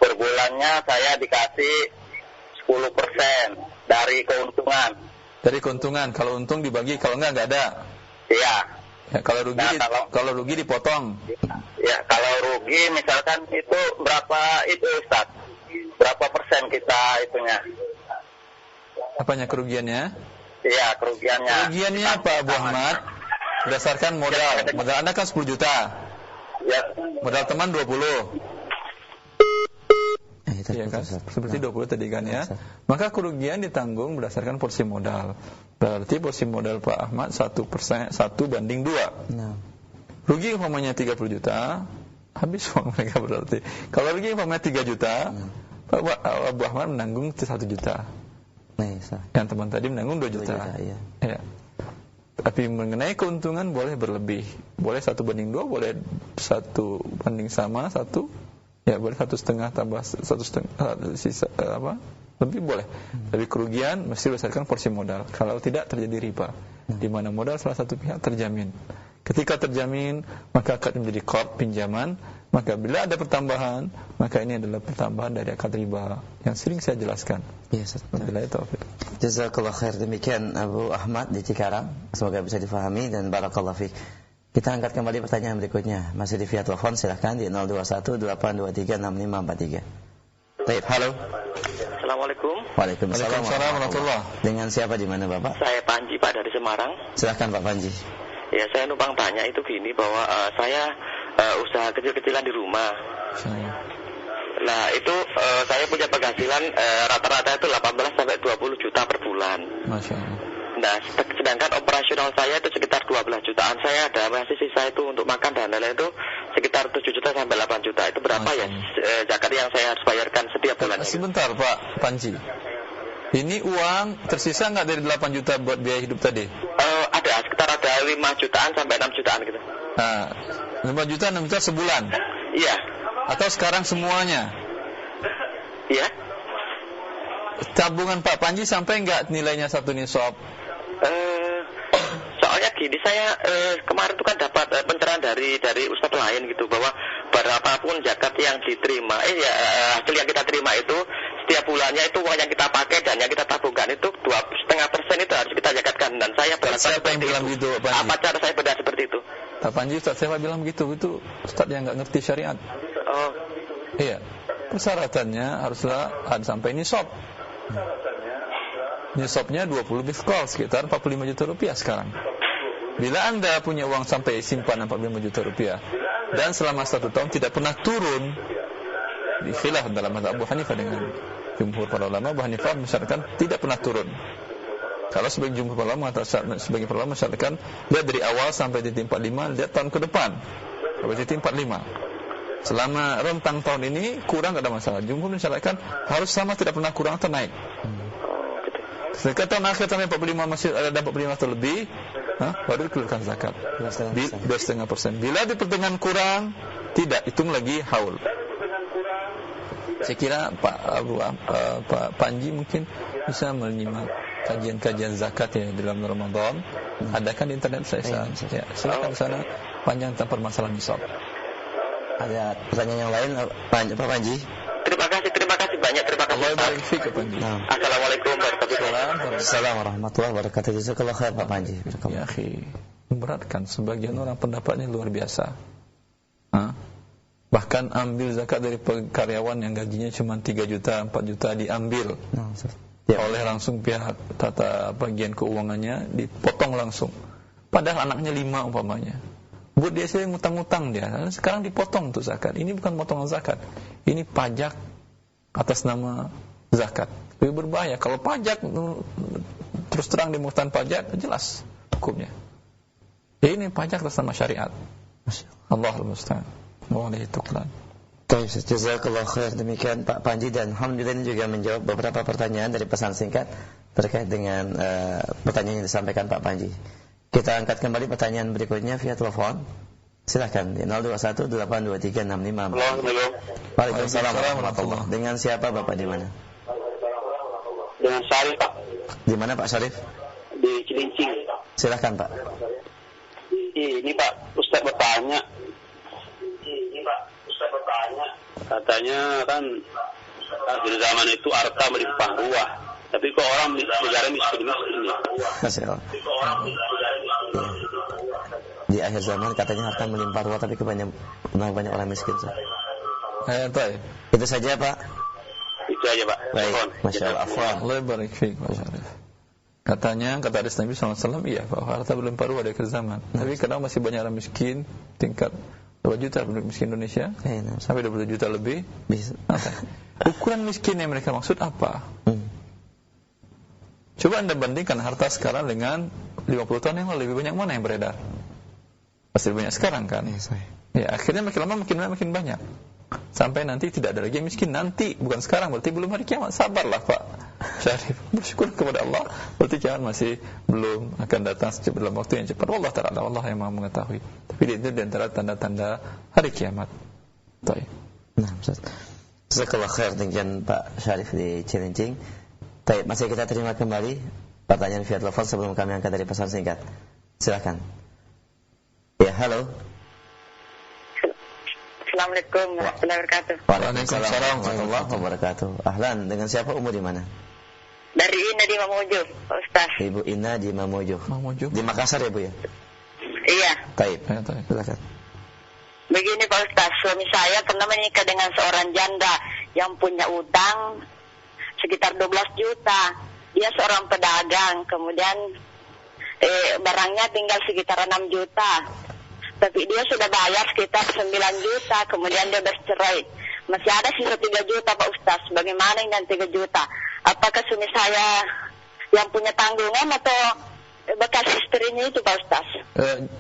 Per bulannya saya dikasih 10% dari keuntungan. Dari keuntungan, kalau untung dibagi, kalau enggak ada. Iya. Ya, kalau rugi, Nah, kalau rugi dipotong. Ya, kalau rugi misalkan itu berapa itu Ustaz? Berapa persen kita itunya? Apanya kerugiannya? Iya, kerugiannya. Kerugiannya Pak Abu Ahmad berdasarkan modal. Modal Anda kan 10 juta. Ya. Modal teman 20. Iya kan? Seperti 20 tadi kan ya. Maka kerugian ditanggung berdasarkan porsi modal. Berarti porsi modal Pak Ahmad 1%, 1/2. Nah. Rugi umpamanya 30 juta, habis uang mereka berarti. Kalau rugi umpamanya 3 juta, Pak Abu Ahmad menanggung 1 juta. Yang teman tadi menanggung 2 juta. Iya. Ya. Tapi mengenai keuntungan boleh berlebih. Boleh 1/2, boleh 1/sama 1. Ya, boleh 1,5 tambah 1,5 sisa lebih boleh. Tapi kerugian mesti berdasarkan porsi modal. Kalau tidak terjadi riba, di mana modal salah satu pihak terjamin. Ketika terjamin, maka akan menjadi qard pinjaman. Maka bila ada pertambahan, maka ini adalah pertambahan dari akad riba yang sering saya jelaskan. Ya, Ustaz. Wabillahi taufiq. Jazakallah khair. Demikian Abu Ahmad di Cikarang. Semoga bisa difahami dan barakallahu fiik. Kita angkat kembali pertanyaan berikutnya. Masih di via telepon, silahkan di 021 823 6543. Baik, halo. Assalamualaikum. Waalaikumsalam warahmatullahi. Dengan siapa di mana Bapak? Saya Panji Pak dari Semarang. Silahkan Pak Panji. Ya, saya numpang tanya itu gini bahwa saya usaha kecil-kecilan di rumah. Nah, itu saya punya penghasilan rata-rata itu 18 sampai 20 juta per bulan. Masya Allah. Nah, sedangkan operasional saya itu sekitar 12 jutaan. Saya ada masih sisa itu untuk makan dan lain-lain itu sekitar 7 juta sampai 8 juta. Itu berapa ya zakat yang saya harus bayarkan setiap bulannya? Sebentar Pak Panji. Ini uang tersisa nggak dari 8 juta buat biaya hidup tadi? Ada, sekitar ada 5 jutaan sampai 6 jutaan gitu. Nah, 5 juta, 6 juta sebulan? Iya. Atau sekarang semuanya? Iya. Tabungan Pak Panji sampai nggak nilainya 1 nisab? Soalnya gini, saya kemarin itu kan dapat pencerahan dari ustadz lain gitu, bahwa berapapun zakat yang diterima, hasil yang kita terima itu setiap bulannya itu uang yang kita pakai dan yang kita tabungkan itu 2,5% itu harus kita zakatkan. Dan saya berasa seperti itu. Apa cara saya benar seperti itu? Pak Panji, Ustaz saya bilang begitu, itu Ustaz yang nggak ngerti syariat. Oh. Iya. Persyaratannya haruslah ada sampai nisab. Nisabnya 20 mithqal, sekitar 45 juta rupiah sekarang. Bila Anda punya uang sampai simpanan 45 juta rupiah dan selama 1 tahun tidak pernah turun, khilaf dalam mazhab Abu Hanifah dengan jumhur para ulama. Abu Hanifah mensyaratkan tidak pernah turun. Kalau sebagian jumhur para ulama mensyaratkan lihat dari awal sampai titik 45, lihat tahun ke depan sampai titik 45. Selama rentang tahun ini kurang tidak ada masalah. Jumhur mensyaratkan harus sama, tidak pernah kurang atau naik. Setelah tahun akhir sampai 45 masih ada 45 atau lebih, baru dikeluarkan zakat 2,5%. Bila di pertengahan kurang, tidak, hitung lagi haul. Saya kira Pak Panji mungkin bisa menyimak kajian-kajian zakat ya dalam Ramadan. Adakan di internet saya. Ya, silakan ke sana, panjang tentang permasalahan nisab. Ada pertanyaan yang lain, Pak Panji? Terima kasih banyak. Terima kasih. Allah barik fik, Pak Panji. Assalamualaikum warahmatullahi wabarakatuh. Assalamualaikum warahmatullahi wabarakatuh. Jazakallahu khair Pak Panji. Ya akhi, memberatkan. Sebagian orang pendapatnya luar biasa. Bahkan ambil zakat dari karyawan yang gajinya cuma 3 juta, 4 juta diambil oleh langsung pihak tata bagian keuangannya, dipotong langsung. Padahal anaknya 5 umpamanya. Buat dia sering ngutang-ngutang dia. Sekarang dipotong untuk zakat. Ini bukan potongan zakat. Ini pajak atas nama zakat. Lebih berbahaya. Kalau pajak terus terang dimutan pajak, jelas hukumnya. Ini pajak atas nama syariat. Allahul musta'an. Wallahu tuqlan. Baik, jazakallahu khair. Demikian Pak Panji, dan alhamdulillah ini juga menjawab beberapa pertanyaan dari pesan singkat terkait dengan pertanyaan yang disampaikan Pak Panji. Kita angkat kembali pertanyaan berikutnya via telepon. Silakan di 02182365. Waalaikumsalam warahmatullahi. Dengan siapa Bapak, di mana? Dengan Syarif, Pak. Di mana Pak Syarif? Di Cilincing. Silakan Pak. Ini Pak, Ustaz bertanya. Katanya kan akhir zaman itu harta melimpah ruah. Tapi kok orang negara miskin ya? Masya Allah. Di akhir zaman katanya harta melimpah ruah, tapi banyak orang miskin. Itu saja Pak. Itu aja Pak. Baik, Masya Allah. Allah barik fiik, Pak Syarif. Katanya, kata hadis Nabi SAW, iya Pak, harta melimpah ruah di akhir zaman. Tapi kadang masih banyak orang miskin, tingkat 2 juta penduduk miskin Indonesia, sampai 20 juta lebih. Bisa. Ukuran miskin yang mereka maksud apa? Coba Anda bandingkan harta sekarang dengan 50 tahun yang lalu, lebih banyak mana yang beredar? Pasti banyak sekarang kan? Ya, akhirnya makin lama makin banyak. Sampai nanti tidak ada lagi yang miskin. Nanti, bukan sekarang, berarti belum hari kiamat. Sabarlah Pak Syarif, bersyukur kepada Allah, berarti kiamat masih belum akan datang dalam waktu yang cepat. Allah Ta'ala, Allah yang maha mengetahui. Tapi itu di antara tanda-tanda hari kiamat. Baik. Nah, Ustaz, jazakallahu khair dengan Pak Syarif di Cilincing. Baik, masih kita terima kembali pertanyaan via telepon sebelum kami angkat dari pesan singkat. Silakan. Ya, halo. Assalamualaikum warahmatullahi wabarakatuh. Waalaikumsalam warahmatullahi wabarakatuh. Ahlan, dengan siapa, umur di mana? Dari Ina di Mamuju, Pak Ustaz. Ibu Ina di Mamuju. Di Makassar ya Bu ya? Iya. Taib. Silakan. Begini Pak Ustaz, suami saya pernah menikah dengan seorang janda yang punya utang sekitar 12 juta. Dia seorang pedagang, kemudian barangnya tinggal sekitar 6 juta. Tapi dia sudah bayar sekitar 9 juta, kemudian dia bercerai. Masih ada sisa 3 juta Pak Ustaz. Bagaimana dengan 3 juta? Apakah suami saya yang punya tanggungan atau bekas istrinya itu Pak Ustaz?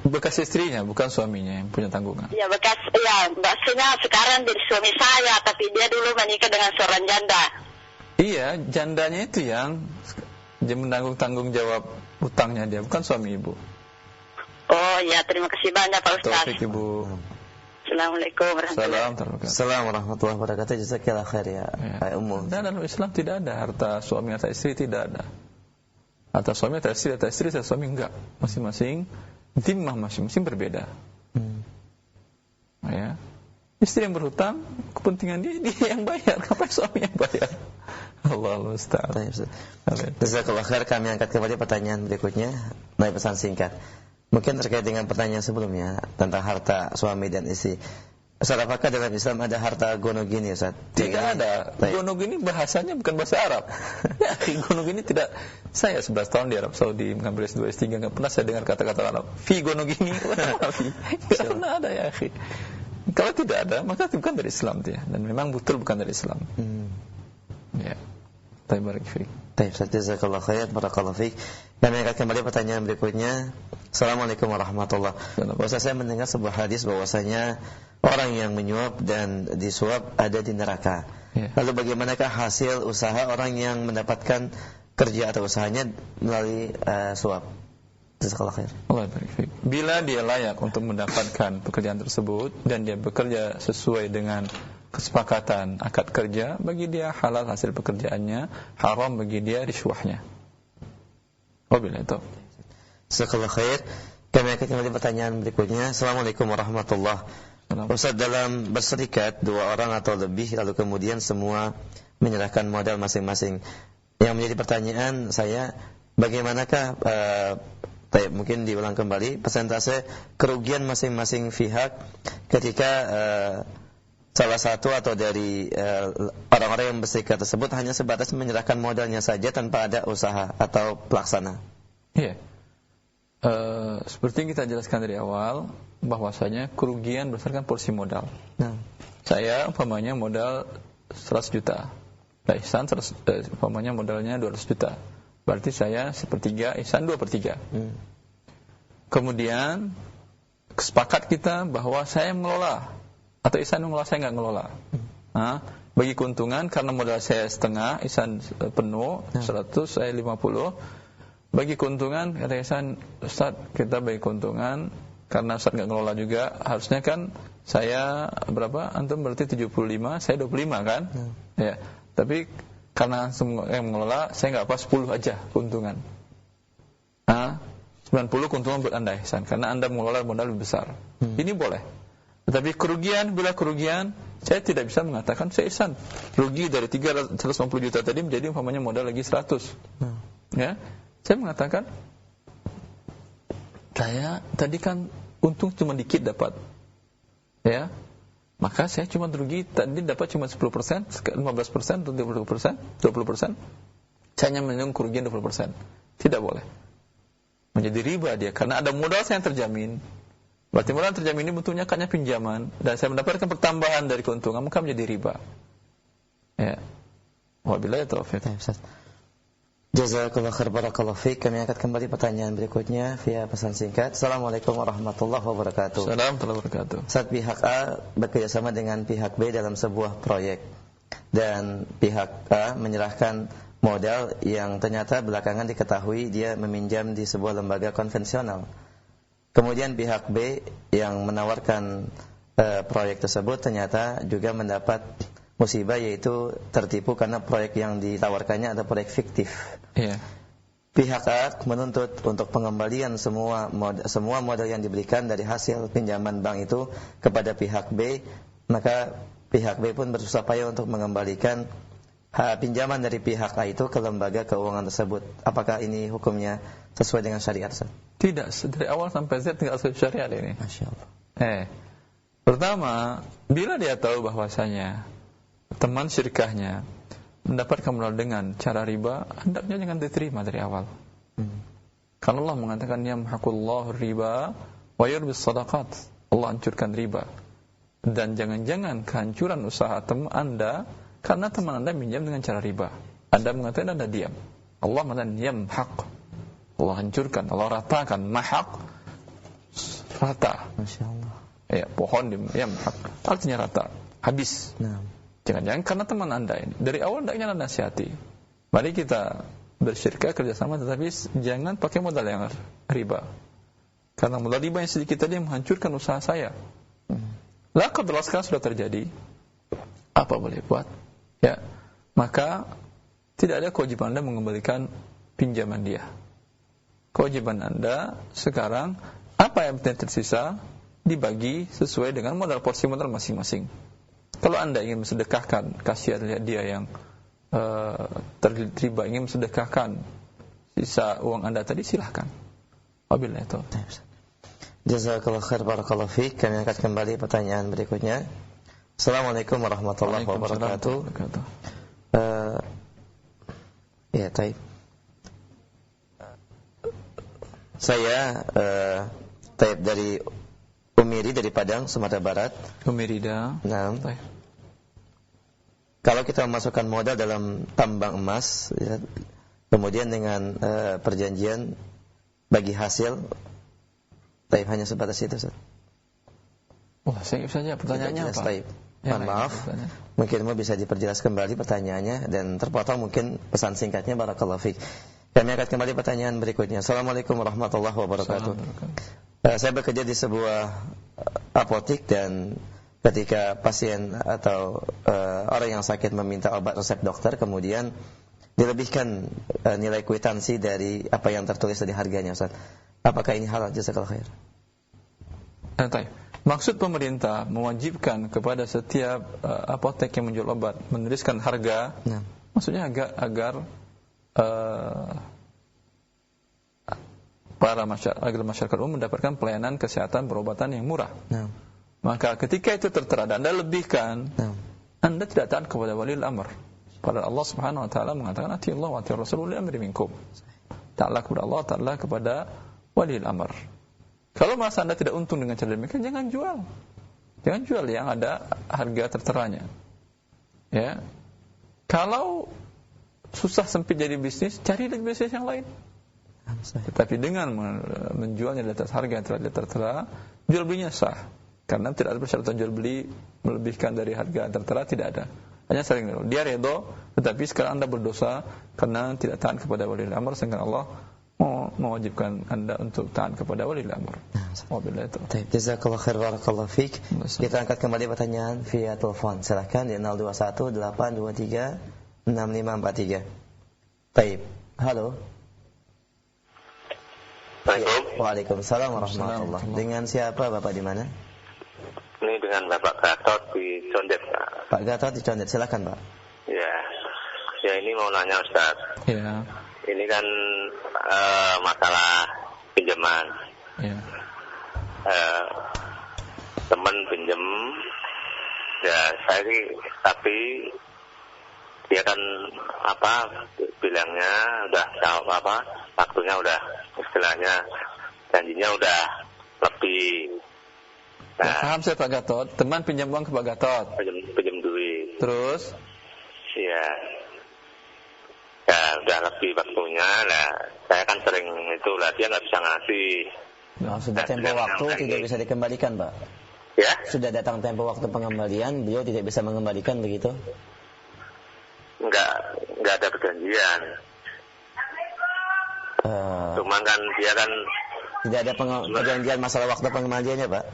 Bekas istrinya, bukan suaminya yang punya tanggungan. Ya maksudnya sekarang jadi suami saya, tapi dia dulu menikah dengan seorang janda. Iya, jandanya itu yang menanggung jawab utangnya dia, bukan suami ibu. Oh ya, terima kasih banyak Pak Ustaz. Taufik Ibu. Assalamualaikum warahmatullahi wabarakatuh. Assalamualaikum warahmatullahi wabarakatuh. Jazakallahu khair ya Ummu. Dan dalam Islam tidak ada harta suami atau istri, tidak ada. Harta suami atau istri, atau suami enggak. Masing-masing timah masing-masing berbeda. Ya. Istri yang berhutang, kepentingan dia yang bayar, kenapa suami yang bayar? Allahul musta'an. Jazakallahu khair. Kami angkat kembali pertanyaan berikutnya melalui pesan singkat. Mungkin terkait dengan pertanyaan sebelumnya tentang harta suami dan istri. Ustaz, apakah dalam Islam ada harta gonogini, Ustaz? Tidak ada. Gonogini bahasanya bukan bahasa Arab. Ya, gonogini tidak. Saya 11 tahun di Arab Saudi mengambil S2 S3, enggak pernah saya dengar kata-kata Arab. Fi gonogini, enggak pernah ada ya, akhi. Kalau tidak ada, maka itu bukan dari Islam dia, dan memang betul bukan dari Islam. Ya. Tabarak fiik. Baik, jazakallahu khair, barakallahu fiik. Kami akan kembali pertanyaan berikutnya Assalamualaikum warahmatullahi wabarakatuh. Ustaz, saya mendengar sebuah hadis bahwasanya orang yang menyuap dan disuap ada di neraka. Lalu bagaimanakah hasil usaha orang yang mendapatkan kerja atau usahanya melalui suap? Jazakallahu khair. Allah barik fiik. Bila dia layak untuk mendapatkan pekerjaan tersebut dan dia bekerja sesuai dengan kesepakatan akad kerja, bagi dia halal hasil pekerjaannya, haram bagi dia riswahnya. Wabillahi taufiq. Jazakallahu khair. Kami akan kembali pertanyaan berikutnya. Assalamualaikum warahmatullahi wabarakatuh. Ustaz, dalam berserikat 2 orang atau lebih lalu kemudian semua menyerahkan modal masing-masing, yang menjadi pertanyaan saya, bagaimanakah mungkin diulang kembali persentase kerugian masing-masing pihak ketika salah satu atau dari orang-orang yang berserikat tersebut hanya sebatas menyerahkan modalnya saja tanpa ada usaha atau pelaksana. Iya. Seperti yang kita jelaskan dari awal, bahwasanya kerugian berdasarkan porsi modal. Saya umpamanya modal 100 juta. Nah, Ihsan umpamanya modalnya 200 juta. Berarti saya 1/3, Ihsan 2/3. Kemudian sepakat kita bahwa saya mengelola atau Ihsan mengelola, saya nggak ngelola. Bagi keuntungan karena modal saya setengah, Ihsan penuh 100, saya 50. Bagi keuntungan kata Ihsan, Ustaz, kita bagi keuntungan karena Ustaz nggak ngelola juga, harusnya kan saya berapa? Antum berarti 75, saya 25 kan? Ya. Tapi karena semua yang mengelola, saya nggak apa 10 aja keuntungan. 90 keuntungan buat Anda, Ihsan, karena Anda mengelola modal lebih besar. Ini boleh. Tetapi kerugian, bila kerugian, saya tidak bisa mengatakan saya Ihsan rugi dari 350 juta tadi menjadi umpamanya modal lagi 100. Ya. Saya mengatakan saya tadi kan untung cuma dikit dapat. Ya. Maka saya cuma rugi tadi dapat cuma 10%, 15% atau 20%. Saya hanya menanggung kerugian 20%. Tidak boleh. Menjadi riba dia karena ada modal saya yang terjamin. Berarti modal terjamin ini bentuknya akadnya pinjaman dan saya mendapatkan pertambahan dari keuntungan, maka menjadi riba. Ya. Wabillahi taufiq. Jazakallahu khair, barakallahu fiik. Kami angkat kembali pertanyaan berikutnya via pesan singkat. Assalamualaikum warahmatullahi wabarakatuh. Assalamualaikum warahmatullahi wabarakatuh. Saat pihak A bekerjasama dengan pihak B dalam sebuah proyek dan pihak A menyerahkan modal yang ternyata belakangan diketahui dia meminjam di sebuah lembaga konvensional. Kemudian pihak B yang menawarkan proyek tersebut ternyata juga mendapat musibah, yaitu tertipu karena proyek yang ditawarkannya ada proyek fiktif. Pihak A menuntut untuk pengembalian semua modal yang diberikan dari hasil pinjaman bank itu kepada pihak B, maka pihak B pun bersusah payah untuk mengembalikan pinjaman dari pihak A itu ke lembaga keuangan tersebut. Apakah ini hukumnya sesuai dengan syariat? Tidak, dari awal sampai Z tidak sesuai syariat ini. Masya Allah. Pertama, bila dia tahu bahwasanya teman syirkahnya mendapatkan modal dengan cara riba, hendaknya jangan diterima dari awal. Karena Allah mengatakan yamhaqullahu riba wa yurbis sadaqat. Allah hancurkan riba. Dan jangan-jangan kehancuran usaha teman Anda karena teman Anda minjam dengan cara riba. Anda mengatakan Anda diam. Allah mengatakan yamhaq. Allah hancurkan, Allah ratakan, mahaq rata. Masyaallah. Ya, pohon yamhaq artinya rata, habis. Jangan-jangan karena teman Anda ini. Dari awal hendaknya Anda nasihati. Mari kita bersyirkah kerjasama, tetapi jangan pakai modal yang riba. Karena modal riba yang sedikit tadi menghancurkan usaha saya. Laqad sekarang sudah terjadi. Apa boleh buat? Ya, maka tidak ada kewajiban Anda mengembalikan pinjaman dia. Kewajiban Anda sekarang apa yang tersisa dibagi sesuai dengan modal porsi modal masing-masing. Kalau Anda ingin mensedekahkan, kasihan lihat dia yang terlibat ingin mensedekahkan sisa uang Anda tadi, silahkan. Wabillahi taufiq. Jazakallahu khair, barakallahu fiik. Kami angkat kembali pertanyaan berikutnya. Assalamualaikum warahmatullahi wabarakatuh. Ya, baik. Saya dari Umiri dari Padang, Sumatera Barat. Umirida. Nah, kalau kita memasukkan modal dalam tambang emas, ya, kemudian dengan perjanjian bagi hasil Taib, hanya sebatas itu, Ustaz. Wah, saya saja pertanyaannya apa? Taib. Maaf, mungkin mau bisa diperjelas kembali pertanyaannya dan terpotong mungkin pesan singkatnya. Barakallahu fiik. Kami akan kembali pertanyaan berikutnya. Assalamualaikum warahmatullahi wabarakatuh. Saya bekerja di sebuah apotik dan ketika pasien atau orang yang sakit meminta obat resep dokter, kemudian dilebihkan nilai kwitansi dari apa yang tertulis di harganya, Ustaz. Apakah ini halal? Jazakallahu khair. Maksud pemerintah mewajibkan kepada setiap apotek yang menjual obat menuliskan harga, maksudnya agar masyarakat umum mendapatkan pelayanan kesehatan perobatan yang murah. Maka ketika itu tertera dan Anda lebihkan, Anda tidak taat kepada wali al-amr. Padahal Allah Subhanahu wa taala mengatakan atiullah wa atiur rasul ulil amri minkum. Taatlah kepada Allah, taatlah kepada wali al-amr. Kalau merasa Anda tidak untung dengan cara demikian, jangan jual. Jangan jual yang ada harga terteranya. Ya. Kalau susah sempit jadi bisnis, cari bisnis yang lain. Tetapi dengan menjualnya di atas harga yang telah tertera, jual belinya sah. Karena tidak ada persyaratan jual beli melebihkan dari harga yang tertera, tidak ada. Hanya saling dia redho, tetapi sekarang Anda berdosa karena tidak taat kepada wali al-amr, sehingga Allah mewajibkan Anda untuk taat kepada wali al-amr. Wabillahi taufiq. Jazakallahu khair, barakallahu fiik. Kita angkat kembali pertanyaan via telepon. Silakan di 0218236543. Baik. Halo. Waalaikumsalam warahmatullahi wabarakatuh. Dengan siapa Bapak di mana? Ini dengan Bapak Gatot di Condet, Pak. Pak Gatot di Condet, silakan Pak. Ya ini mau nanya Ustaz. Ya. Ini kan masalah pinjaman. Ya. Teman pinjam, ya saya sih, tapi dia kan bilangnya udah waktunya udah, istilahnya janjinya udah lebih. Nah, paham saya Pak Gatot. Teman pinjam uang ke Pak Gatot. Pinjam duit. Terus? Ya udah lebih waktunya lah. Saya kan sering itulah, dia nggak bisa ngasih. Sudah tempo waktu tidak bisa dikembalikan, Pak. Ya? Sudah datang tempo waktu pengembalian, beliau tidak bisa mengembalikan begitu? Nggak ada perjanjian. Cuman kan dia kan tidak ada perjanjian masalah waktu pengembaliannya, Pak?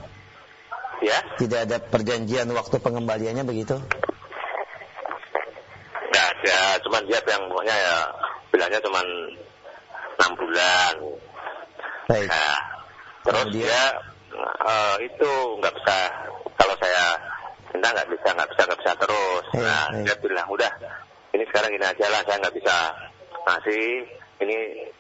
Ya? Tidak ada perjanjian waktu pengembaliannya begitu? Nggak ada, cuman dia yang pokoknya ya bilangnya cuman 6 bulan. Baik. Nah, terus dia itu nggak bisa, kalau saya minta nggak bisa terus. Dia bilang udah, ini sekarang ini aja lah, saya nggak bisa ngasih, ini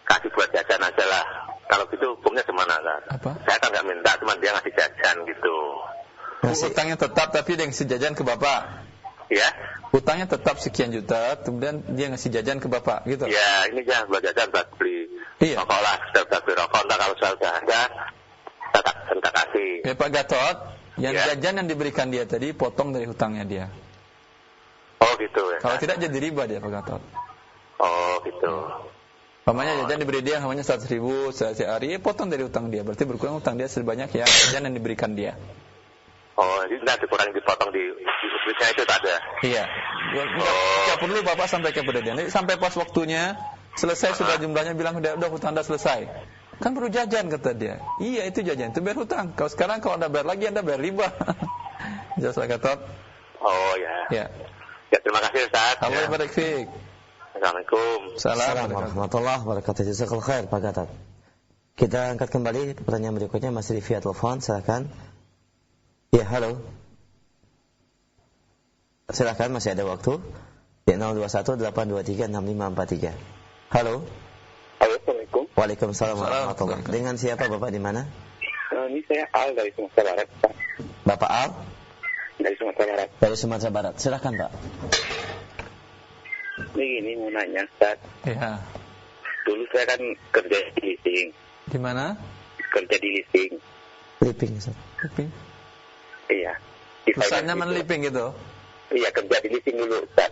kasih buat jajan aja lah. Kalau gitu hukumnya gimana kan? Saya kan nggak minta, cuma dia ngasih jajan gitu. Utangnya tetap tapi dia ngasih jajan ke Bapak. Ya? Utangnya tetap sekian juta, kemudian dia ngasih jajan ke Bapak, gitu? Ya, ini jangan buat jajan, buat beli rokok lah, sudah beli rokok, entah kalau sudah ada, saya kasih. Ya Pak Gatot, yang jajan yang diberikan dia tadi, potong dari hutangnya dia. Oh gitu ya? Kalau tidak jadi riba dia Pak Gatot. Oh gitu. Pamannya jajan diberi dia namanya 100.000 sehari, potong dari hutang dia. Berarti berkurang hutang dia sebanyak yang jajan yang diberikan dia. Oh, jadi tidak dikurangi, dipotong di duitnya itu tak ada? Iya. Tidak perlu Bapak sampaikan kepada dia. Nanti sampai pas waktunya selesai sudah jumlahnya bilang udah hutang Anda selesai. Kan perlu jajan kata dia. Iya itu jajan, itu bayar hutang. Kalau sekarang kalau Anda bayar lagi Anda bayar riba. Jelas Pak Gatot? Oh ya. Ya. Ya terima kasih Ustaz. Allah barik fiik. Assalamualaikum. Assalamualaikum warahmatullahi wabarakatuh. Jazakallahu khair Pak Gatot. Kita angkat kembali pertanyaan berikutnya, masih di via telepon, silakan. Ya, halo. Silakan, masih ada waktu. Ya, 0218236543. Halo. Assalamualaikum. Waalaikumsalam warahmatullahi wabarakatuh. Dengan siapa Bapak di mana? Ini saya Al dari Sumatera Barat, Pak. Bapak Al? Dari Sumatera Barat. Dari Sumatera Barat. Silakan, Pak. Ini mau nanya, Ustaz. Iya. Dulu saya kan kerja di leasing. Di mana? Kerja di leasing. Living, Ustaz. Living. Iya. Perusahaannya mana living gitu? Iya, kerja di leasing dulu, Ustaz.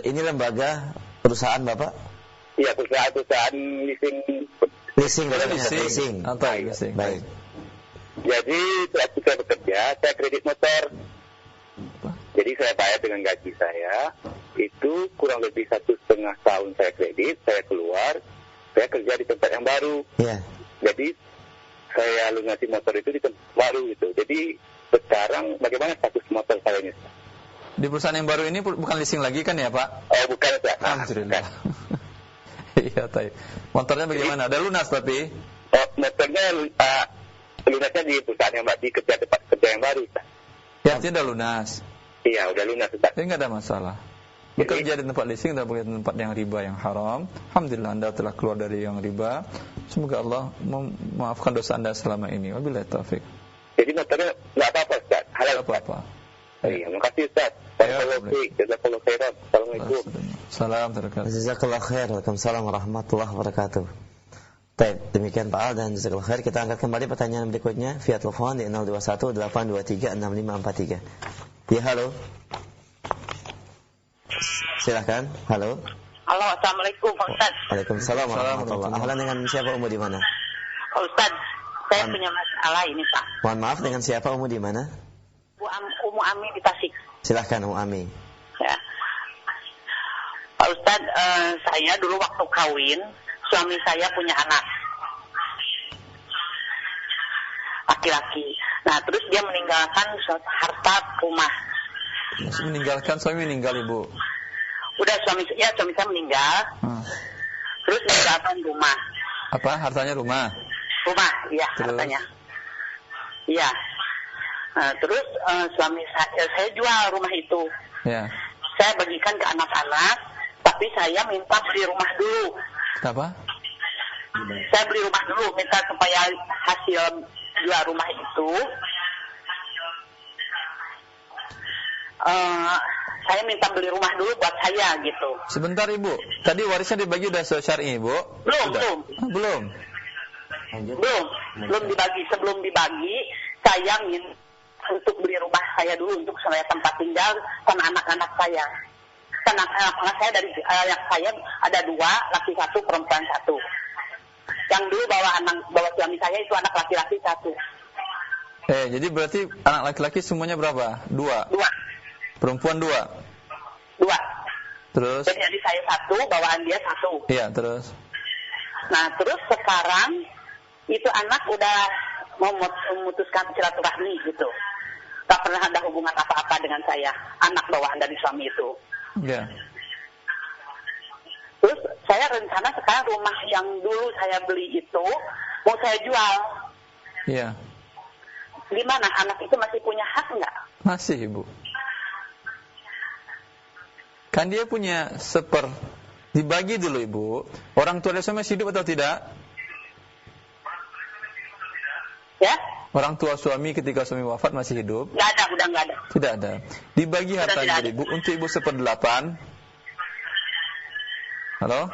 Ini lembaga perusahaan Bapak? Iya, perusahaan leasing Leasing. Atau leasing. Baik. Jadi waktu saya bekerja, saya kredit motor. Jadi saya bayar dengan gaji saya. Itu kurang lebih 1,5 tahun saya kredit, saya keluar, saya kerja di tempat yang baru. Iya. Jadi saya lunasi motor itu di tempat baru gitu. Jadi sekarang bagaimana status motor saya ini? Di perusahaan yang baru ini bukan leasing lagi kan ya, Pak? Oh, bukan, Pak. Alhamdulillah. Iya, taib. Motornya bagaimana? Ada lunas tapi? Oh, motornya lunasnya di perusahaan yang di tempat kerja yang baru, Pak. Ya, artinya udah lunas. Iya, udah lunas, Pak. Jadi nggak ada masalah. Bekerja di tempat leasing dan bekerja di tempat yang riba, yang haram. Alhamdulillah Anda telah keluar dari yang riba. Semoga Allah memaafkan dosa Anda selama ini. Wabillahi taufik. Jadi motornya nggak apa-apa, Ustaz. Halal, apa-apa. Iya, makasih, Ustaz. Jazakallahu khairan. Assalamualaikum. Salam terdekat. Jazakallahu khair. Waalaikumsalam warahmatullahi wabarakatuh. Baik, demikian Pak Al dan jazakallahu khair. Kita angkat kembali pertanyaan berikutnya via telepon di 0218236543. Ya, halo. Silakan. Halo. Halo, assalamualaikum Pak Ustaz. Waalaikumsalam warahmatullahi wabarakatuh. Ahlan, dengan siapa, Umu di mana? Pak Ustaz, saya punya masalah ini Pak. Mohon maaf, dengan siapa, Umu di mana? Umu Ami di Tasik. Silakan, Umu Ami. Ya. Pak Ustaz, saya dulu waktu kawin, suami saya punya anak laki-laki. Nah, terus dia meninggalkan harta rumah. Meninggalkan, suami meninggal, Ibu. Udah suami saya meninggal. Terus meninggalkan rumah. Apa? Hartanya rumah? Rumah, iya, hartanya. Iya. Nah, terus suami saya jual rumah itu. Ya. Saya bagikan ke anak-anak, tapi saya minta beli rumah dulu. Kenapa? Saya beli rumah dulu, minta supaya hasil jual rumah itu saya minta beli rumah dulu buat saya gitu. Sebentar Ibu, tadi warisnya dibagi udah syar'i Ibu? Belum dibagi. Sebelum dibagi, saya minta untuk beli rumah saya dulu untuk saya tempat tinggal sama anak-anak saya. Anak-anak saya dari anak saya ada 2, laki 1, perempuan 1. Yang dulu bawa suami saya itu anak laki-laki 1. Jadi berarti anak laki-laki semuanya berapa? 2. Perempuan 2. Terus? Jadi adik saya 1, bawaan dia 1. Iya, terus? Nah, terus sekarang itu anak udah mau memutuskan silaturahmi gitu. Gak pernah ada hubungan apa-apa dengan saya. Anak bawaan dari suami itu. Iya. Terus saya rencana sekarang rumah yang dulu saya beli itu mau saya jual. Iya. Gimana? Anak itu masih punya hak nggak? Masih, Ibu. Kan dia punya dibagi dulu, Ibu. Orang tua dia masih hidup atau tidak? Ya? Orang tua suami ketika suami wafat masih hidup? Nggak ada, udah nggak ada. Tidak ada. Dibagi hartanya, Ibu. Untuk Ibu 1/8. Halo?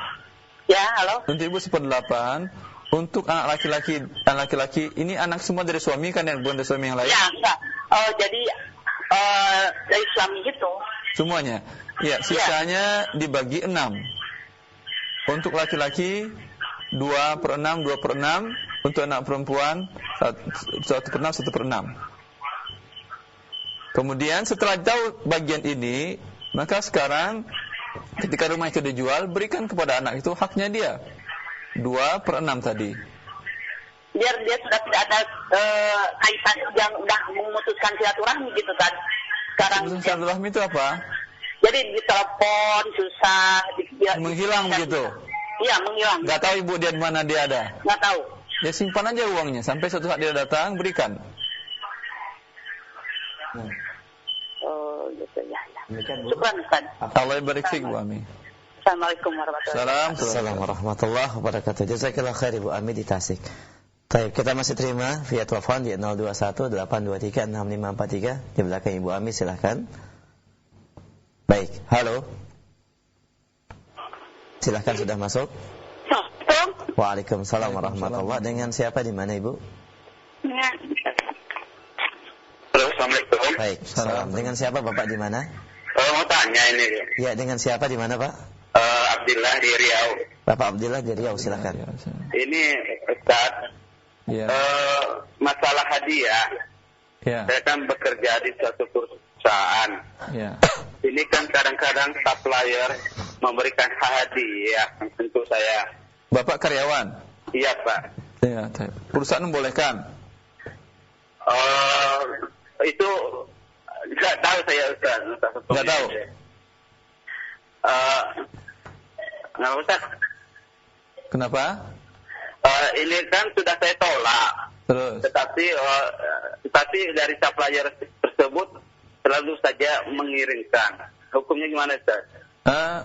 Ya, halo. Untuk Ibu 1/8. Untuk anak laki-laki, ini anak semua dari suami kan, yang bukan dari suami yang lain? Ya, enggak. Jadi dari suami itu. Semuanya? Ya, sisanya dibagi 6. Untuk laki-laki 2/6, 2/6. Untuk anak perempuan 1/6, 1/6. Kemudian setelah tahu bagian ini, maka sekarang ketika rumah itu dijual, berikan kepada anak itu haknya dia. 2/6 tadi. Biar dia sudah tidak ada kaitan yang udah memutuskan silaturahmi gitu kan. Sekarang silaturahmi itu apa? Jadi ditelepon susah, menghilang begitu. Iya, menghilang. Enggak tahu Ibu dia di mana dia ada. Enggak tahu. Ya simpan aja uangnya sampai suatu saat dia datang, berikan. Gitu ya. Syukran Ustaz. Allah barik fiik Bu Ami. Assalamualaikum warahmatullahi wabarakatuh. Jazakallahu khair Ibu Ami di Tasik. Baik, kita masih terima via telepon di 0218236543 di belakang Ibu Ami, silahkan. Baik, halo. Silahkan, sudah masuk. Waalaikumsalam warahmatullahi. Dengan siapa di mana Ibu? Halo, assalamualaikum. Baik, salam. Dengan siapa Bapak di mana? Mau tanya ini. Ya, dengan siapa di mana Pak? Abdillah di Riau. Bapak Abdillah di Riau, silakan. Ini Ustaz, Ya. masalah hadiah. Ya. Saya kan bekerja di suatu perusahaan. Ya. Ini kan kadang-kadang supplier memberikan hadiah. Tentu saya. Bapak karyawan? Iya, Pak. Ya, perusahaan membolehkan? Itu nggak tahu saya, Ustaz. Nggak tahu? Nggak, Ustaz. Kenapa? Ini kan sudah saya tolak. Terus? Tetapi dari supplier tersebut selalu saja mengirimkan. Hukumnya gimana, Ustaz?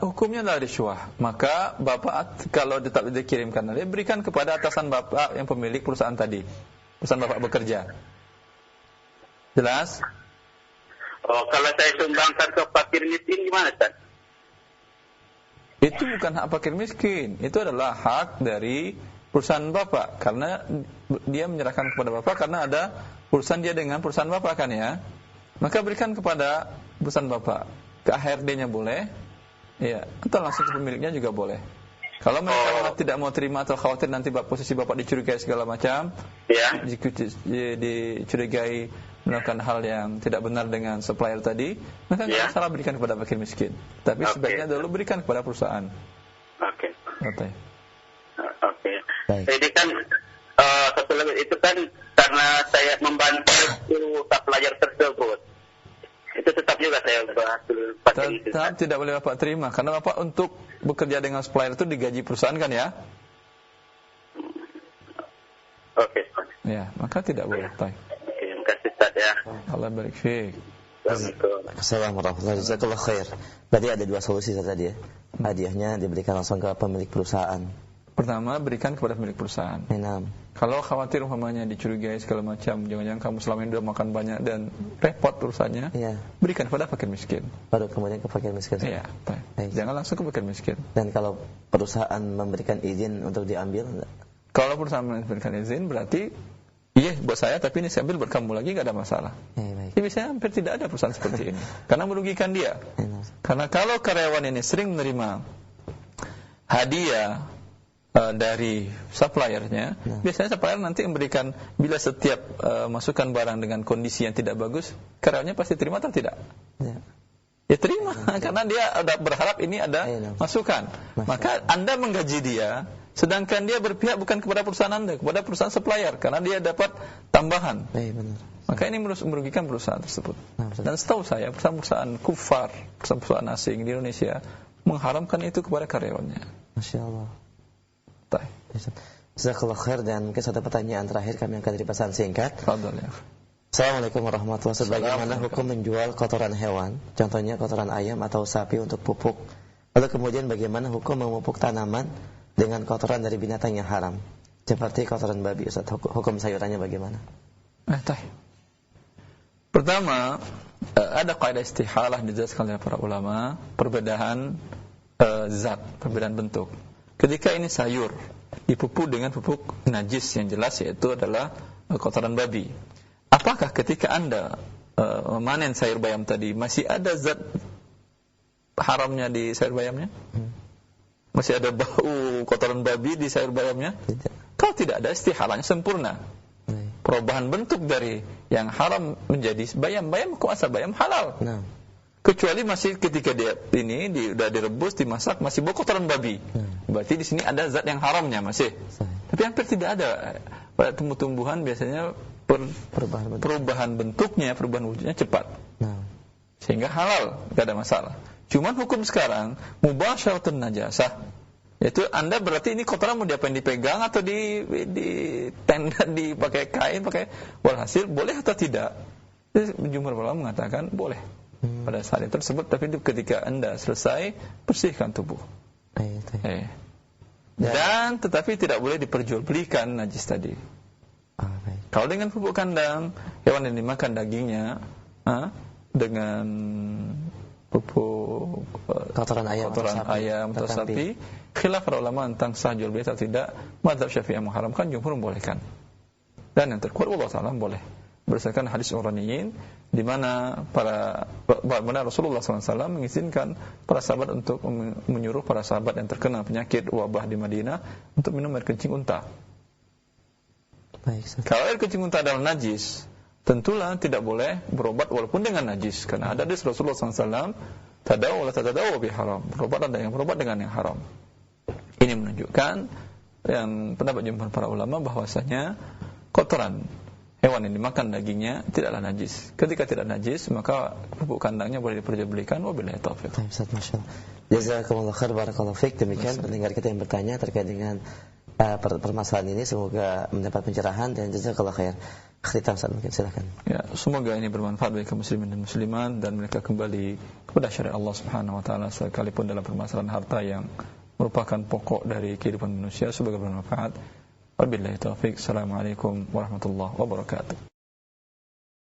Hukumnya adalah riswah. Maka Bapak kalau tetap dikirimkan, berikan kepada atasan Bapak yang pemilik perusahaan tadi. Perusahaan Bapak bekerja. Jelas? Kalau saya sumbangkan ke fakir miskin gimana, Ustaz? Itu bukan hak fakir miskin. Itu adalah hak dari perusahaan Bapak. Karena dia menyerahkan kepada Bapak karena ada urusan dia dengan perusahaan Bapak kan ya. Maka berikan kepada perusahaan Bapak. Ke HRD-nya boleh. Iya, atau langsung ke pemiliknya juga boleh. Kalau mereka tidak mau terima atau khawatir nanti posisi Bapak dicurigai segala macam, ya, dicurigai melakukan hal yang tidak benar dengan supplier tadi, maka nggak salah berikan kepada fakir miskin. Tapi sebaiknya dulu berikan kepada perusahaan. Oke. Baik. Jadi kan itu kan karena saya membantu supplier tersebut. Itu tetap juga saya bahas dulu. Tetap tidak boleh Bapak terima karena Bapak untuk bekerja dengan supplier itu digaji perusahaan kan ya? Oke. Ya, maka tidak boleh. Baik. Terima kasih, Ustaz ya. Allah barik fiik. Assalamualaikum warahmatullahi wabarakatuh. Jazakallahu khair. Berarti ada dua solusi tadi ya. Hadiahnya diberikan langsung ke pemilik perusahaan. Pertama, berikan kepada pemilik perusahaan. Kalau khawatir umpamanya dicurigai segala macam, jangan-jangan kamu selama ini sudah makan banyak dan repot urusannya, berikan kepada fakir miskin. Baru kemudian ke fakir miskin. Iya, jangan langsung ke fakir miskin. Dan kalau perusahaan memberikan izin untuk diambil, kalau perusahaan memberikan izin berarti buat saya tapi ini saya ambil buat kamu lagi, nggak ada masalah. Jadi biasanya hampir tidak ada perusahaan seperti ini karena merugikan dia. Karena kalau karyawan ini sering menerima hadiah dari suppliernya, biasanya supplier nanti memberikan, bila setiap masukkan barang dengan kondisi yang tidak bagus, karyawannya pasti terima atau tidak? Ya terima, karena dia ada berharap ini ada masukan. Maka Anda menggaji dia, sedangkan dia berpihak bukan kepada perusahaan Anda, kepada perusahaan supplier, karena dia dapat tambahan. Maka ini merugikan perusahaan tersebut. Dan setahu saya, perusahaan-perusahaan kufar, perusahaan-perusahaan asing di Indonesia mengharamkan itu kepada karyawannya. Masya Allah. Jazakallahu khair. Dan mungkin satu pertanyaan terakhir kami akan dari pesan singkat. Assalamualaikum warahmatullahi wabarakatuh. Bagaimana hukum menjual kotoran hewan, contohnya kotoran ayam atau sapi untuk pupuk? Lalu kemudian bagaimana hukum memupuk tanaman dengan kotoran dari binatang yang haram, seperti kotoran babi, Ustaz? Hukum sayurannya bagaimana? Pertama, ada kaidah istihalah dijelaskan oleh para ulama, perbedaan zat, perbedaan bentuk. Ketika ini sayur dipupuk dengan pupuk najis yang jelas, yaitu adalah kotoran babi, apakah ketika Anda memanen sayur bayam tadi masih ada zat haramnya di sayur bayamnya? Masih ada bau kotoran babi di sayur bayamnya? Kalau tidak ada, istihalahnya sempurna. Perubahan bentuk dari yang haram menjadi bayam kok asal bayam halal. Kecuali masih ketika dia ini sudah direbus, dimasak masih bau kotoran babi. Berarti di sini ada zat yang haramnya masih. Tapi hampir tidak ada. Pada tumbuh-tumbuhan biasanya perubahan bentuknya, perubahan wujudnya cepat. Sehingga halal, tidak ada masalah. Cuman hukum sekarang mubasyaratun najasah. Yaitu Anda berarti ini kotoran mau diapain, dipegang atau di tenda, dipakai kain, pakai, walhasil boleh atau tidak? Jumhur ulama mengatakan boleh pada saat itu tersebut, tapi ketika Anda selesai bersihkan tubuh. Dan tetapi tidak boleh diperjualbelikan najis tadi. Kalau dengan pupuk kandang, hewan yang dimakan dagingnya dengan pupuk kotoran ayam atau sapi, khilaf para ulama tentang sah jual beli atau tidak. Mazhab Syafi'i mengharamkan, jumhur membolehkan. Dan yang terkuat Allah Ta'ala boleh, berdasarkan hadis Uraniyin, di mana Rasulullah SAW mengizinkan para sahabat untuk menyuruh para sahabat yang terkena penyakit wabah di Madinah untuk minum air kencing unta. Kalau air kencing unta adalah najis, tentulah tidak boleh berobat walaupun dengan najis, karena ada hadis Rasulullah SAW, tadawu la tatadawu bi haram, berobat ada yang berobat dengan yang haram. Ini menunjukkan yang pendapat jumhur para ulama bahwasanya kotoran hewan yang dimakan dagingnya tidaklah najis. Ketika tidak najis, maka pupuk kandangnya boleh diperjualbelikan. Wabillahi taufiq. Ustaz, masyaallah. Jazakumullah khair, barakallahu fiik. Demikian pendengar kita yang bertanya terkait dengan permasalahan ini, semoga mendapat pencerahan dan jazakallahu khair. Khitam Ustaz, mungkin silakan. Ya, semoga ini bermanfaat bagi kaum muslimin dan muslimat dan mereka kembali kepada syariat Allah Subhanahu wa taala sekalipun dalam permasalahan harta yang merupakan pokok dari kehidupan manusia, semoga bermanfaat. Wabillahi taufiq. Assalamualaikum warahmatullahi wabarakatuh.